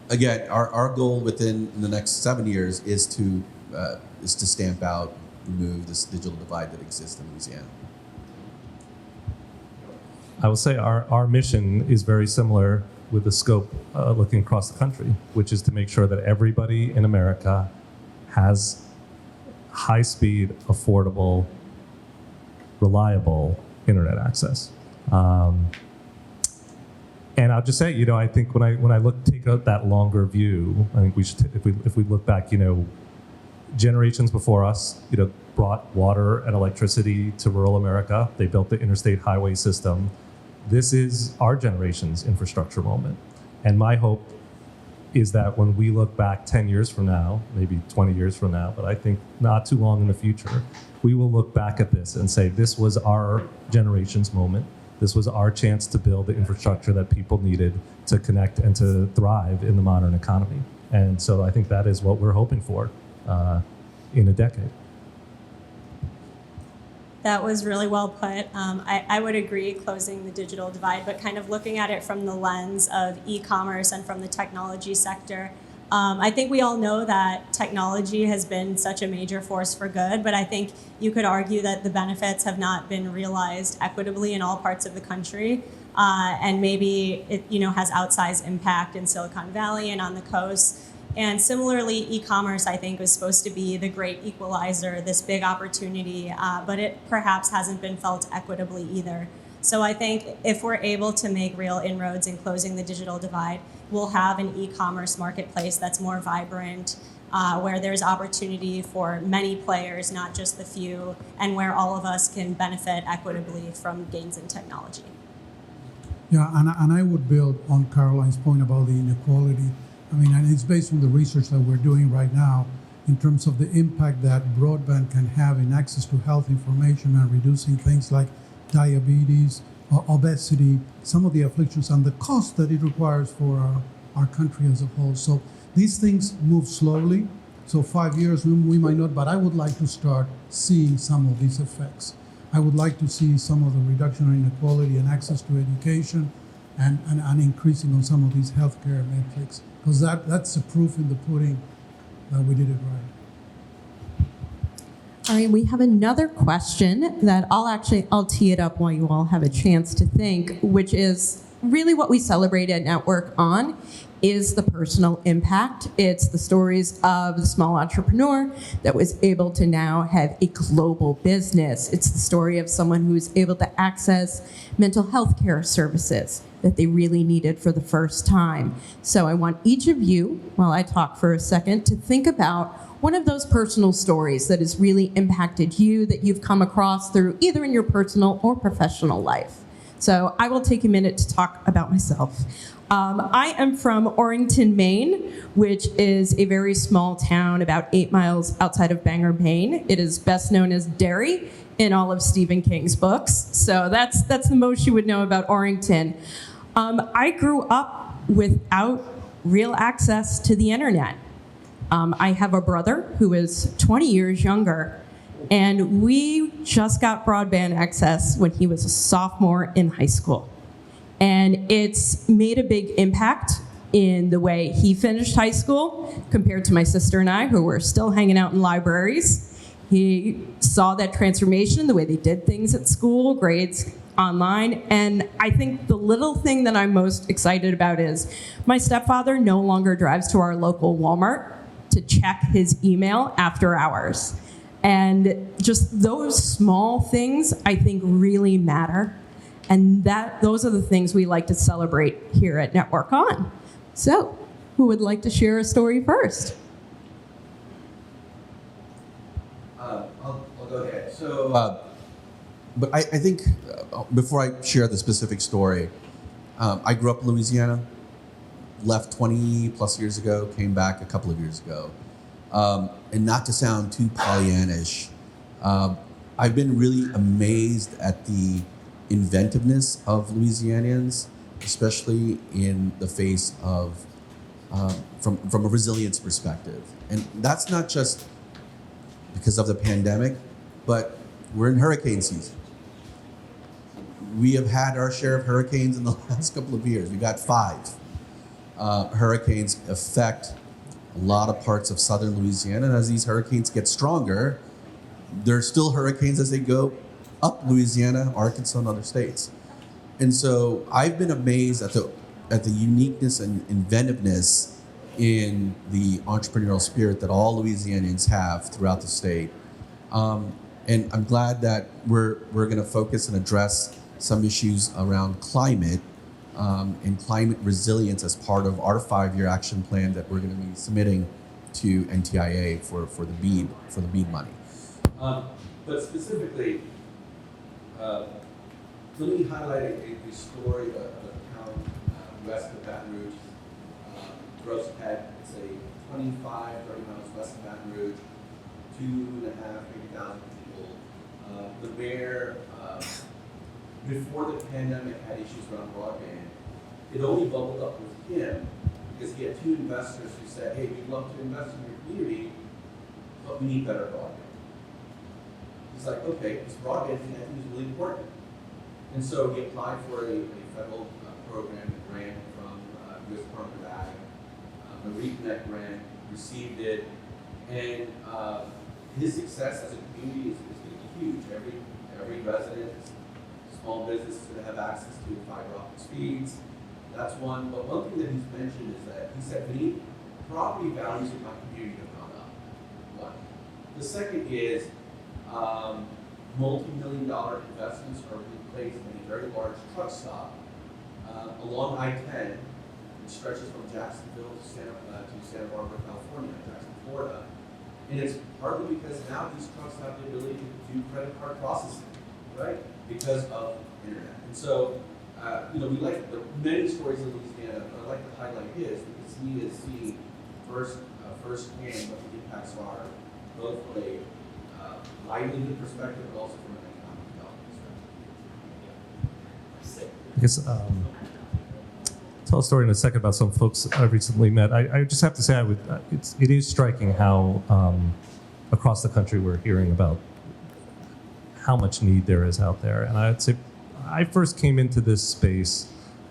again, our goal within the next 7 years is to stamp out, remove this digital divide that exists in Louisiana. I will say our mission is very similar with the scope looking across the country, which is to make sure that everybody in America has high-speed, affordable, reliable internet access. And I'll just say, I think when I take out that longer view, I think we should, if we look back, generations before us, brought water and electricity to rural America. They built the interstate highway system. This is our generation's infrastructure moment. And my hope is that when we look back 10 years from now, maybe 20 years from now, but I think not too long in the future, we will look back at this and say, this was our generation's moment. This was our chance to build the infrastructure that people needed to connect and to thrive in the modern economy. And so I think that is what we're hoping for in a decade. That was really well put. I would agree, closing the digital divide, but kind of looking at it from the lens of e-commerce and from the technology sector. I think we all know that technology has been such a major force for good, but I think you could argue that the benefits have not been realized equitably in all parts of the country. And maybe it has outsized impact in Silicon Valley and on the coast. And similarly, e-commerce, I think, was supposed to be the great equalizer, this big opportunity, but it perhaps hasn't been felt equitably either. So I think if we're able to make real inroads in closing the digital divide, we'll have an e-commerce marketplace that's more vibrant, where there's opportunity for many players, not just the few, and where all of us can benefit equitably from gains in technology. Yeah, and I would build on Caroline's point about the inequality. I mean, and it's based on the research that we're doing right now in terms of the impact that broadband can have in access to health information and reducing things like diabetes, obesity, some of the afflictions, and the cost that it requires for our country as a whole. So these things move slowly. So 5 years, we might not, but I would like to start seeing some of these effects. I would like to see some of the reduction in inequality and access to education and increasing on some of these healthcare metrics. Because that's the proof in the pudding that we did it right. All right, we have another question that I'll tee it up while you all have a chance to think, which is really what we celebrate at Network On is the personal impact. It's the stories of the small entrepreneur that was able to now have a global business. It's the story of someone who's able to access mental health care services that they really needed for the first time. So I want each of you, while I talk for a second, to think about one of those personal stories that has really impacted you, that you've come across through either in your personal or professional life. So I will take a minute to talk about myself. I am from Orrington, Maine, which is a very small town about 8 miles outside of Bangor, Maine. It is best known as Derry in all of Stephen King's books. So that's the most you would know about Orrington. I grew up without real access to the internet. I have a brother who is 20 years younger, and we just got broadband access when he was a sophomore in high school. And it's made a big impact in the way he finished high school compared to my sister and I, who were still hanging out in libraries. He saw that transformation in the way they did things at school, grades, online. And I think the little thing that I'm most excited about is my stepfather no longer drives to our local Walmart to check his email after hours. And just those small things, I think, really matter. And those are the things we like to celebrate here at Network On. So, who would like to share a story first? I'll go ahead. So, but I think before I share the specific story, I grew up in Louisiana, left 20 plus years ago, came back a couple of years ago. And not to sound too Pollyannish, I've been really amazed at the inventiveness of Louisianians, especially in the face of, from a resilience perspective. And that's not just because of the pandemic, but we're in hurricane season. We have had our share of hurricanes in the last couple of years. We got 5. Hurricanes affect a lot of parts of southern Louisiana, and as these hurricanes get stronger, there's still hurricanes as they go up Louisiana, Arkansas, and other states. And so I've been amazed at the uniqueness and inventiveness in the entrepreneurial spirit that all Louisianians have throughout the state. And I'm glad that we're going to focus and address some issues around climate and climate resilience as part of our 5-year action plan that we're going to be submitting to NTIA for the BEAD money. But specifically, let me highlight a story of a town west of Baton Rouge, Gross Head. It's a 25, 30 miles west of Baton Rouge, 2,500 people. The mayor, before the pandemic, had issues around broadband. It only bubbled up with him because he had 2 investors who said, hey, we'd love to invest in your community, but we need better broadband. He's like, okay, this broadband thing I think is really important. And so he applied for a federal program, a grant from U.S. Department of Ag, a Reconnect grant, received it, and his success as a community is going to be huge. Every resident, small business is going to have access to fiber optic speeds. That's one. But one thing that he's mentioned is that he said, Vinny, property values in my community have gone up. One. The second is multi-million-dollar investments are being placed in a very large truck stop along I-10, which stretches from Jacksonville to Santa Barbara, California, Jackson, Florida. And it's partly because now these trucks have the ability to do credit card processing, right? Because of internet. And so, we like the many stories in Louisiana, but I like to highlight his because he is seeing firsthand what the impacts are, both from a livelihood perspective, but also from an economic development perspective. I guess tell a story in a second about some folks I recently met. I just have to say, it is striking how across the country we're hearing about how much need there is out there. And I'd say I first came into this space,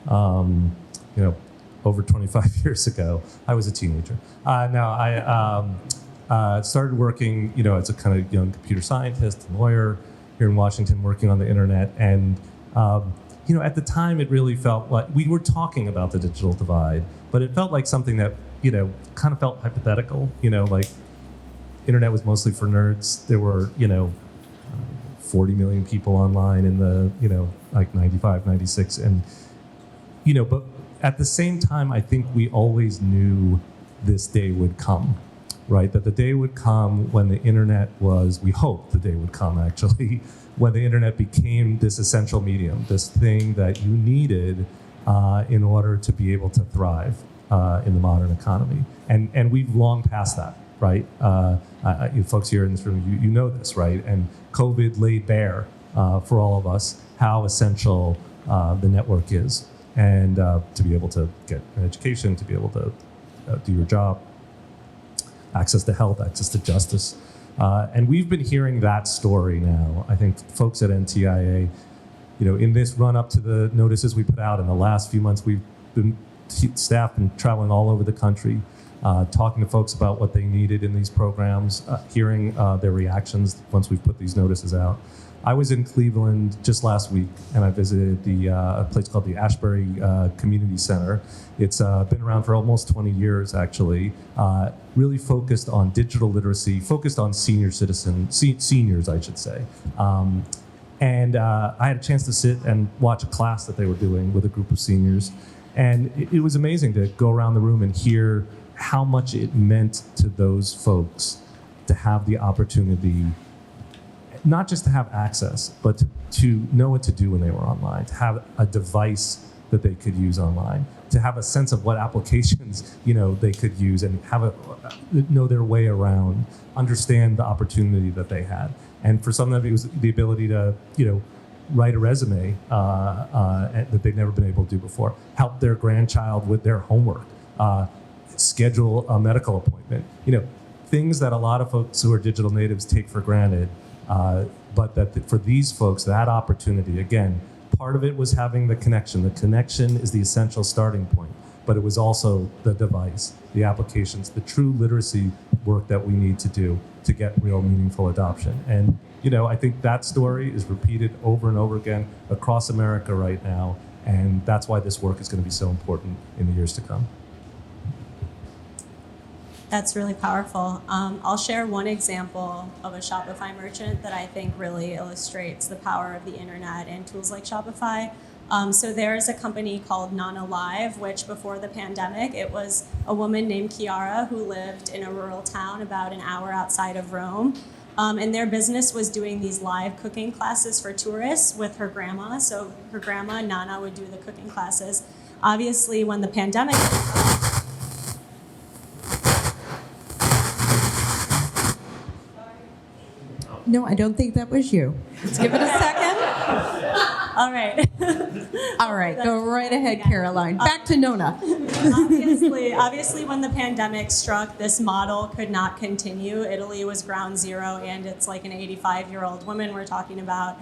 over 25 years ago. I was a teenager. I started working, as a kind of young computer scientist and lawyer here in Washington, working on the internet. And at the time, it really felt like we were talking about the digital divide, but it felt like something that, kind of felt hypothetical. Like internet was mostly for nerds. There were, 40 million people online in the, like 95, 96. And, but at the same time, I think we always knew this day would come, right? That the day would come when the internet we hoped the day would come actually, when the internet became this essential medium, this thing that you needed in order to be able to thrive in the modern economy. And we've long passed that, right? You folks here in this room, you know this, right? And COVID laid bare for all of us how essential the network is, and to be able to get an education, to be able to do your job, access to health, access to justice. And we've been hearing that story now. I think folks at NTIA, in this run up to the notices we put out in the last few months, we've been staff and traveling all over the country, talking to folks about what they needed in these programs, hearing their reactions once we've put these notices out. I was in Cleveland just last week, and I visited a place called the Ashbury Community Center. It's been around for almost 20 years, actually. Really focused on digital literacy, focused on seniors, I should say. And I had a chance to sit and watch a class that they were doing with a group of seniors. And it was amazing to go around the room and hear how much it meant to those folks to have the opportunity, not just to have access, but to know what to do when they were online, to have a device that they could use online, to have a sense of what applications they could use and know their way around, understand the opportunity that they had. And for some of it was the ability to write a resume that they've never been able to do before, help their grandchild with their homework, schedule a medical appointment, things that a lot of folks who are digital natives take for granted. But for these folks, that opportunity, again, part of it was having the connection. The connection is the essential starting point, but it was also the device, the applications, the true literacy work that we need to do to get real meaningful adoption. And I think that story is repeated over and over again across America right now, and that's why this work is going to be so important in the years to come. That's really powerful. I'll share one example of a Shopify merchant that I think really illustrates the power of the internet and tools like Shopify. So there's a company called Nana Live, which before the pandemic, it was a woman named Chiara who lived in a rural town about an hour outside of Rome. And their business was doing these live cooking classes for tourists with her grandma. So her grandma, Nana, would do the cooking classes. Obviously, when the pandemic No, I don't think that was you. Let's give it a second. All right. All right, go right ahead, Caroline. Back to Nona. Obviously, when the pandemic struck, this model could not continue. Italy was ground zero, and it's like an 85-year-old woman we're talking about.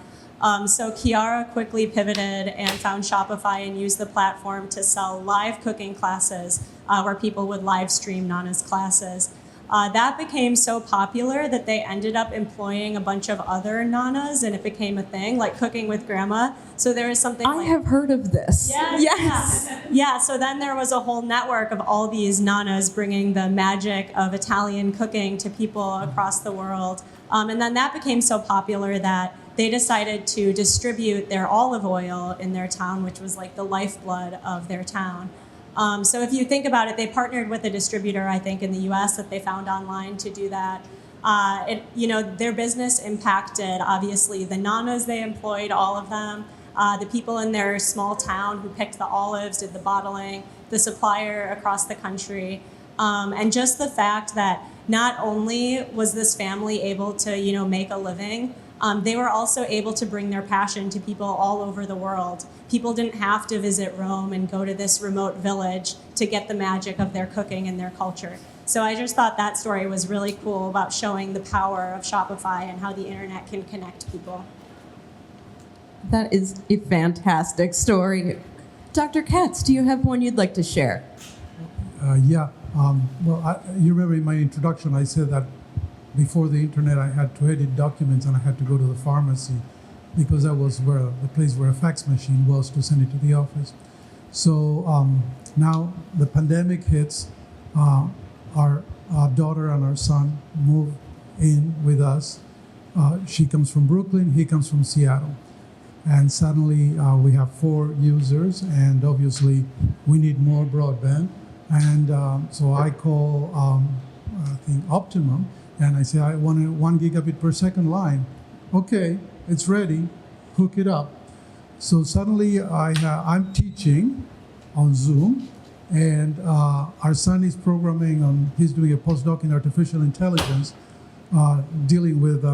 So Chiara quickly pivoted and found Shopify and used the platform to sell live cooking classes where people would live stream Nana's classes. That became so popular that they ended up employing a bunch of other nanas, and it became a thing, like cooking with grandma. So there is something I have heard of this. Yes. Yeah, so then there was a whole network of all these nanas bringing the magic of Italian cooking to people across the world. And then that became so popular that they decided to distribute their olive oil in their town, which was like the lifeblood of their town. So if you think about it, they partnered with a distributor, I think, in the US that they found online to do that. Their business impacted, obviously, the nanas they employed, all of them, the people in their small town who picked the olives, did the bottling, the supplier across the country. And just the fact that not only was this family able to, make a living, they were also able to bring their passion to people all over the world. People didn't have to visit Rome and go to this remote village to get the magic of their cooking and their culture. So I just thought that story was really cool about showing the power of Shopify and how the internet can connect people. That is a fantastic story. Dr. Katz, do you have one you'd like to share? You remember in my introduction, I said that before the internet, I had to edit documents and I had to go to the pharmacy because that was the place where a fax machine was to send it to the office. So now the pandemic hits, our daughter and our son move in with us. She comes from Brooklyn, he comes from Seattle. And suddenly we have 4 users, and obviously we need more broadband. And so I call, I think, Optimum, and I say, I want a 1 gigabit per second line. Okay, it's ready, hook it up. So suddenly I'm teaching on Zoom, and our son is programming he's doing a postdoc in artificial intelligence, dealing with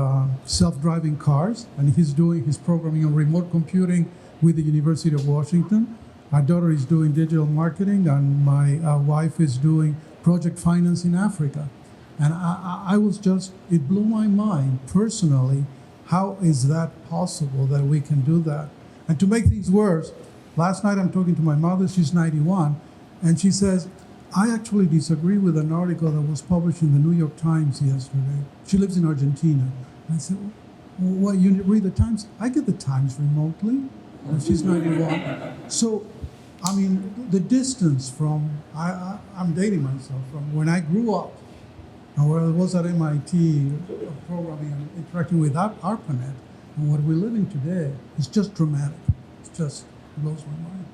self-driving cars, and he's programming on remote computing with the University of Washington. Our daughter is doing digital marketing, and my wife is doing project finance in Africa. And it blew my mind personally, how is that possible that we can do that? And to make things worse, last night I'm talking to my mother, she's 91, and she says, I actually disagree with an article that was published in the New York Times yesterday. She lives in Argentina. I said, well, what, you read the Times? I get the Times remotely. And she's 91. So, I mean, the distance from, I'm dating myself, from when I grew up, and where I was at MIT programming and interacting with ARPANET, and what we're living today is just dramatic. It just blows my mind.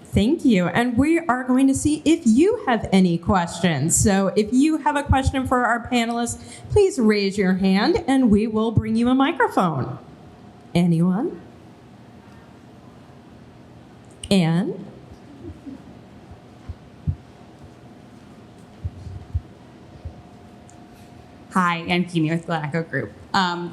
Thank you. And we are going to see if you have any questions. So if you have a question for our panelists, please raise your hand and we will bring you a microphone. Anyone? Anne? Hi, I'm Kini with Glen Echo Group.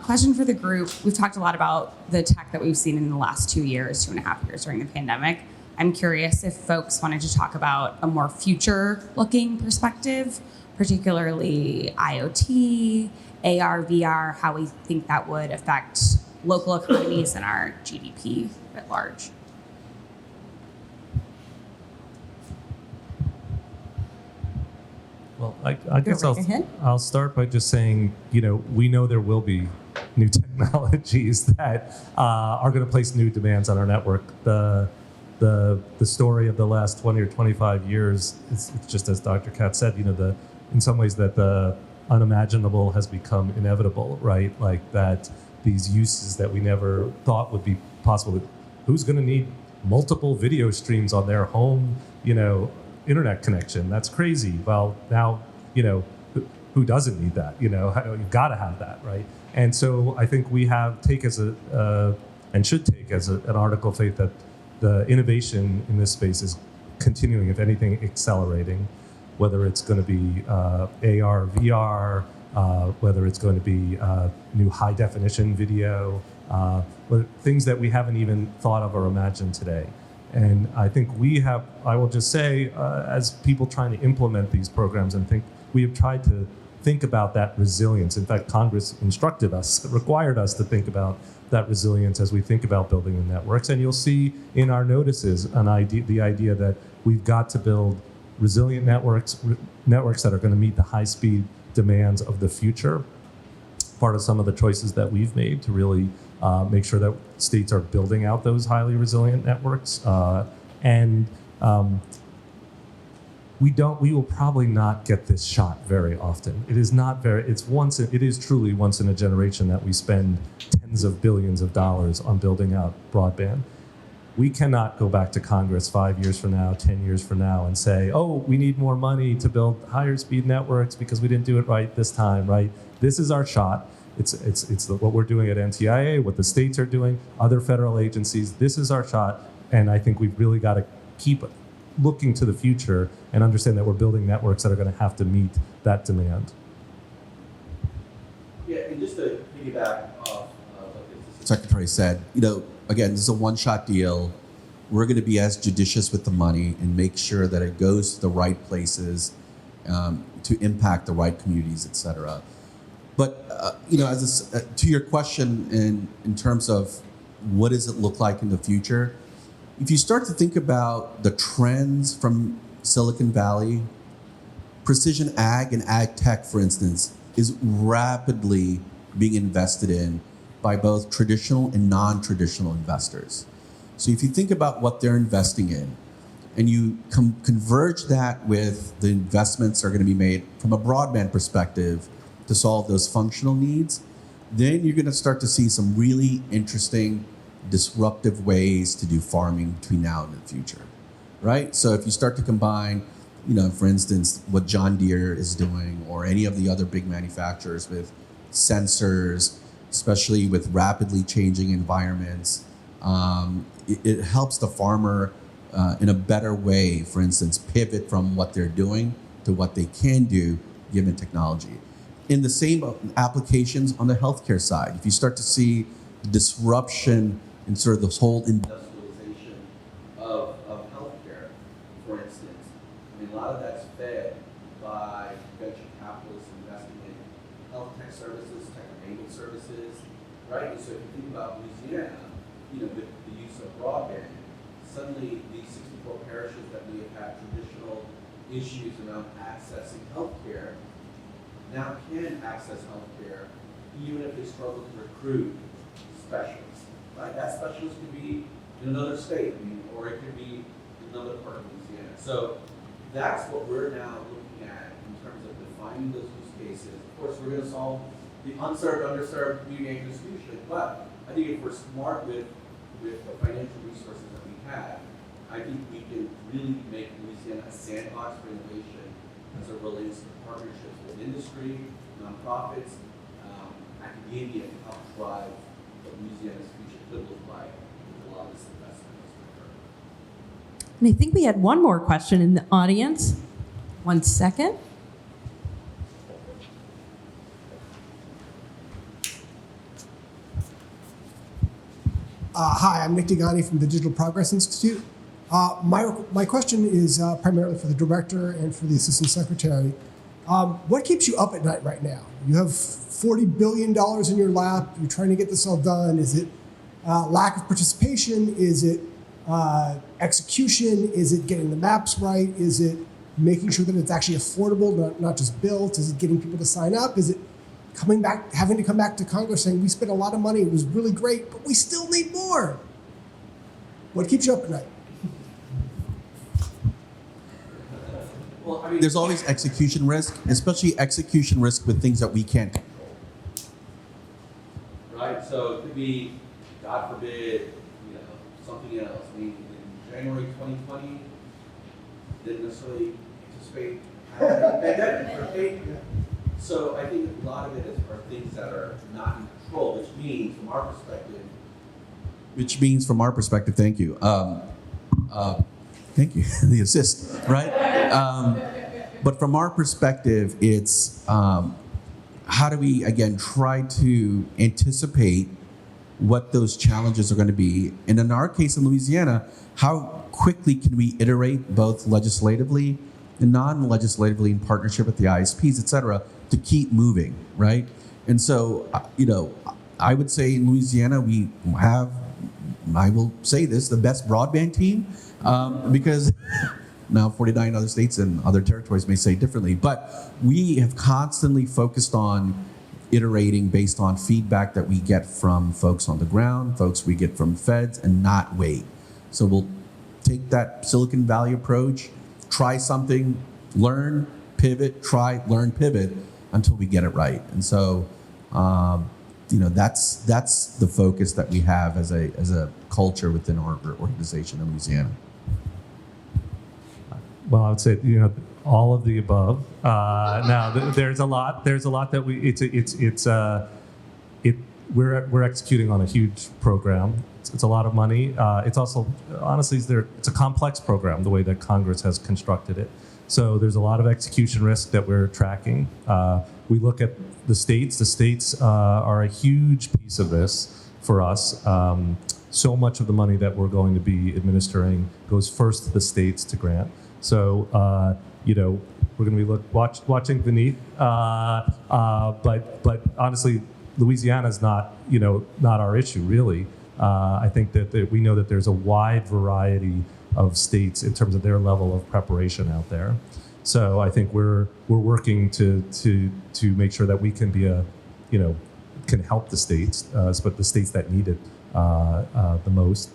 Question for the group. We've talked a lot about the tech that we've seen in the last 2 years, 2.5 years during the pandemic. I'm curious if folks wanted to talk about a more future-looking perspective, particularly IoT, AR, VR, how we think that would affect local economies and our GDP at large. Well, I guess raise your hand. I'll start by just saying, we know there will be new technologies that are going to place new demands on our network. The story of the last 20 or 25 years, it's just as Dr. Katz said, in some ways that the unimaginable has become inevitable, right? Like that these uses that we never thought would be possible. Who's going to need multiple video streams on their home, internet connection? That's crazy. Well, now, who doesn't need that? You've got to have that, right? And so I think we have and should take as an article of faith that the innovation in this space is continuing, if anything, accelerating, whether it's going to be AR, VR, whether it's going to be new high definition video, things that we haven't even thought of or imagined today. And I think I will just say, as people trying to implement these programs we have tried to think about that resilience. In fact, Congress required us to think about that resilience as we think about building the networks. And you'll see in our notices the idea that we've got to build resilient networks that are going to meet the high-speed demands of the future. Part of some of the choices that we've made to really make sure that states are building out those highly resilient networks. We will probably not get this shot very often. It is truly once in a generation that we spend tens of billions of dollars on building out broadband. We cannot go back to Congress 5 years from now, 10 years from now and say, oh, we need more money to build higher speed networks because we didn't do it right this time, right? This is our shot. It's what we're doing at NTIA, what the states are doing, other federal agencies. This is our shot. And I think we've really got to keep looking to the future and understand that we're building networks that are going to have to meet that demand. Yeah, and just to piggyback off what the Secretary said, again, this is a one-shot deal. We're going to be as judicious with the money and make sure that it goes to the right places to impact the right communities, et cetera. But to your question in terms of what does it look like in the future, if you start to think about the trends from Silicon Valley, precision ag and ag tech, for instance, is rapidly being invested in by both traditional and non-traditional investors. So if you think about what they're investing in, and you converge that with the investments that are going to be made from a broadband perspective to solve those functional needs, then you're going to start to see some really interesting, disruptive ways to do farming between now and the future, right? So if you start to combine, for instance, what John Deere is doing or any of the other big manufacturers with sensors, especially with rapidly changing environments, it helps the farmer in a better way, for instance, pivot from what they're doing to what they can do given technology. In the same applications on the healthcare side, if you start to see disruption in sort of this whole industrialization of healthcare, for instance, a lot of that's fed by venture capitalists investing in health tech services, tech-enabled services, right? And so if you think about Louisiana, with the use of broadband, suddenly these 64 parishes that may have had traditional issues around accessing healthcare now can access healthcare even if they struggle to recruit specialists. Right? That specialist could be in another state, or it could be in another part of Louisiana. So that's what we're now looking at in terms of defining those use cases. Of course, we're going to solve the unserved, underserved community and distribution, but I think if we're smart with the financial resources that we have, I think we can really make Louisiana a sandbox for innovation as it relates to partnerships with industry, nonprofits, academia to help drive what Louisiana's future could look like with a lot of this investment that's occurring. And I think we had one more question in the audience. 1 second. Hi, I'm Nick Degani from the Digital Progress Institute. My question is primarily for the director and for the assistant secretary. What keeps you up at night right now? You have $40 billion in your lap. You're trying to get this all done. Is it lack of participation? Is it execution? Is it getting the maps right? Is it making sure that it's actually affordable, not just built? Is it getting people to sign up? Is it having to come back to Congress saying, we spent a lot of money, it was really great, but we still need more? What keeps you up at night? Well, I mean, there's always execution risk, especially execution risk with things that we can't control. Right? So it could be, God forbid, something else. I mean, in January 2020, didn't necessarily anticipate having a pandemic, right? So I think a lot of it are things that are not in control, which means from our perspective, thank you. Thank you, the assist, right? But from our perspective, it's how do we, again, try to anticipate what those challenges are going to be? And in our case in Louisiana, how quickly can we iterate both legislatively and non-legislatively in partnership with the ISPs, et cetera, to keep moving, right? And so, I would say in Louisiana, we have, I will say this, the best broadband team, because now 49 other states and other territories may say differently, but we have constantly focused on iterating based on feedback that we get from folks on the ground, folks we get from feds, and not wait. So we'll take that Silicon Valley approach, try something, learn, pivot, try, learn, pivot, until we get it right. And so, that's the focus that we have as a culture within our organization in Louisiana. Well, I would say all of the above. Now there's a lot that we're executing on a huge program. It's a lot of money. It's also honestly it's a complex program the way that Congress has constructed it. So there's a lot of execution risk that we're tracking. We look at the states. The states are a huge piece of this for us. So much of the money that we're going to be administering goes first to the states to grant. So we're going to be watching beneath. But honestly, Louisiana is not our issue really. I think that we know that there's a wide variety of states in terms of their level of preparation out there. So I think we're working to make sure that we can be can help the states, but the states that need it the most.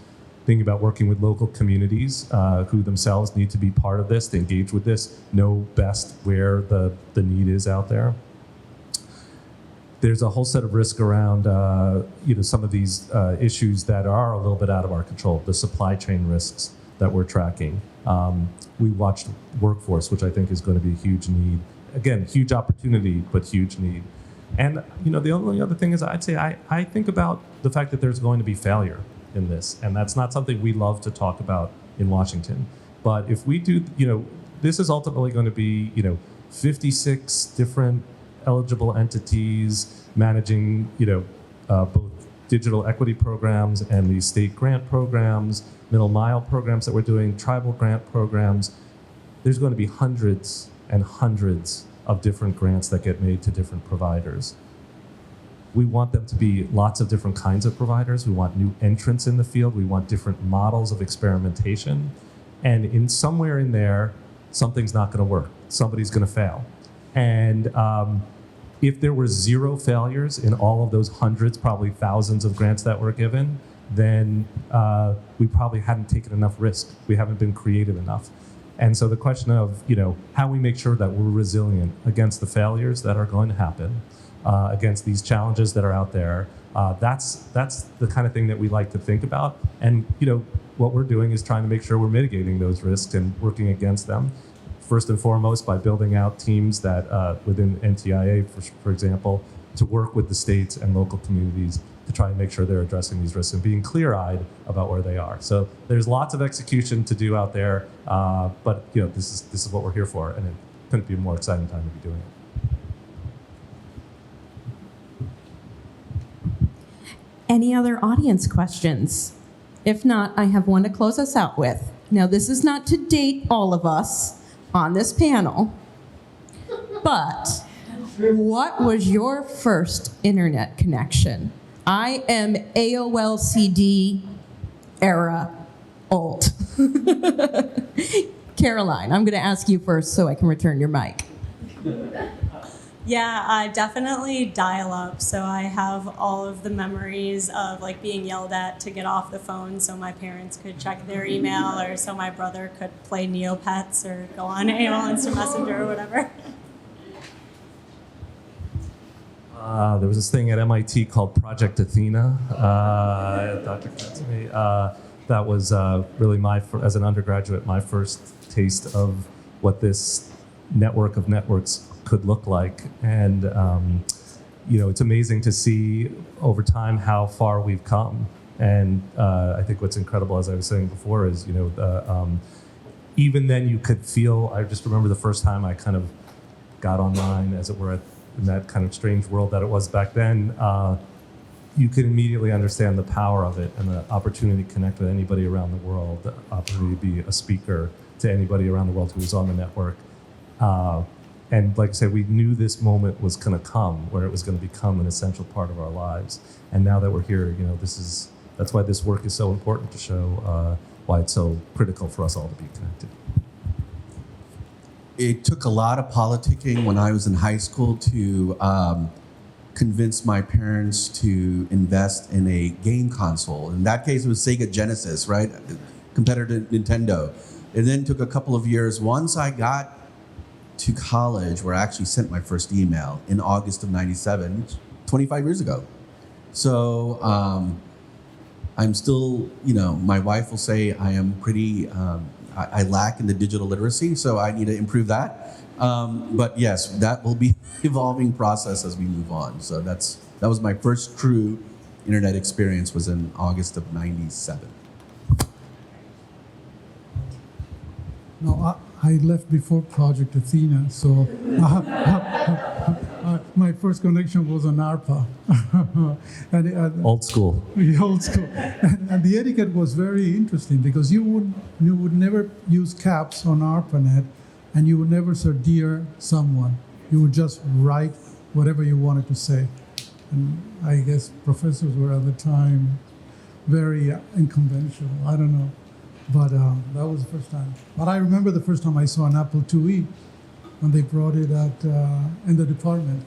Thinking about working with local communities who themselves need to be part of this, to engage with this, know best where the need is out there. There's a whole set of risk around some of these issues that are a little bit out of our control. The supply chain risks that we're tracking. We watched workforce, which I think is going to be a huge need. Again, huge opportunity, but huge need. And the only other thing is I'd say I think about the fact that there's going to be failure in this, and that's not something we love to talk about in Washington. But if we do, this is ultimately going to be 56 different eligible entities managing both digital equity programs and these state grant programs, middle mile programs that we're doing, tribal grant programs. There's going to be hundreds and hundreds of different grants that get made to different providers. We want them to be lots of different kinds of providers. We want new entrants in the field. We want different models of experimentation. And in somewhere in there, something's not going to work. Somebody's going to fail. And if there were 0 failures in all of those hundreds, probably thousands of grants that were given, then we probably hadn't taken enough risk. We haven't been creative enough. And so the question of, how we make sure that we're resilient against the failures that are going to happen, against these challenges that are out there, that's the kind of thing that we like to think about. And, what we're doing is trying to make sure we're mitigating those risks and working against them. First and foremost, by building out teams that within NTIA, for example, to work with the states and local communities to try and make sure they're addressing these risks and being clear-eyed about where they are. So there's lots of execution to do out there, but this is what we're here for, and it couldn't be a more exciting time to be doing it. Any other audience questions? If not, I have one to close us out with. Now, this is not to date all of us on this panel, but what was your first internet connection? I am AOL CD era old. Caroline, I'm going to ask you first so I can return your mic. Yeah, definitely dial-up. So I have all of the memories of being yelled at to get off the phone so my parents could check their email, or so my brother could play Neopets or go on AOL Instant Messenger or whatever. There was this thing at MIT called Project Athena. Dr. Katsumi. That was really as an undergraduate, my first taste of what this network of networks could look like. And, it's amazing to see over time how far we've come. And I think what's incredible, as I was saying before, is, even then you could feel, I just remember the first time I kind of got online, as it were, in that kind of strange world that it was back then, you could immediately understand the power of it and the opportunity to connect with anybody around the world, the opportunity to be a speaker to anybody around the world who was on the network. And like I said, we knew this moment was going to come, where it was going to become an essential part of our lives. And now that we're here, that's why this work is so important, to show why it's so critical for us all to be connected. It took a lot of politicking when I was in high school to convince my parents to invest in a game console. In that case, it was Sega Genesis, right? Competitor to Nintendo. It then took a couple of years. Once I got to college, where I actually sent my first email in August of '97, 25 years ago. So I'm still, my wife will say I am pretty, I lack in the digital literacy, so I need to improve that. But yes, that will be an evolving process as we move on. So that was my first true internet experience, was in August of '97. No, I left before Project Athena, so my first connection was on ARPA. Old school. Old school. And the etiquette was very interesting, because you would never use caps on ARPANET, and you would never say "dear someone." You would just write whatever you wanted to say. And I guess professors were at the time very unconventional. I don't know. But that was the first time. But I remember the first time I saw an Apple IIe when they brought it in the department.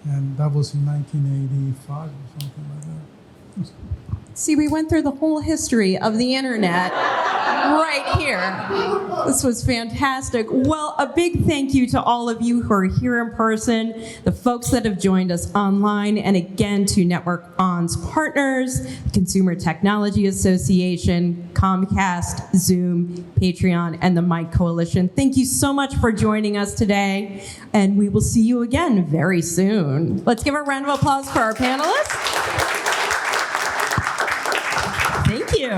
And that was in 1985 or something like that. See, we went through the whole history of the internet right here. This was fantastic. Well, a big thank you to all of you who are here in person, the folks that have joined us online, and again to Network On's partners, the Consumer Technology Association, Comcast, Zoom, Patreon, and the Mike Coalition. Thank you so much for joining us today, and we will see you again very soon. Let's give a round of applause for our panelists. Thank you.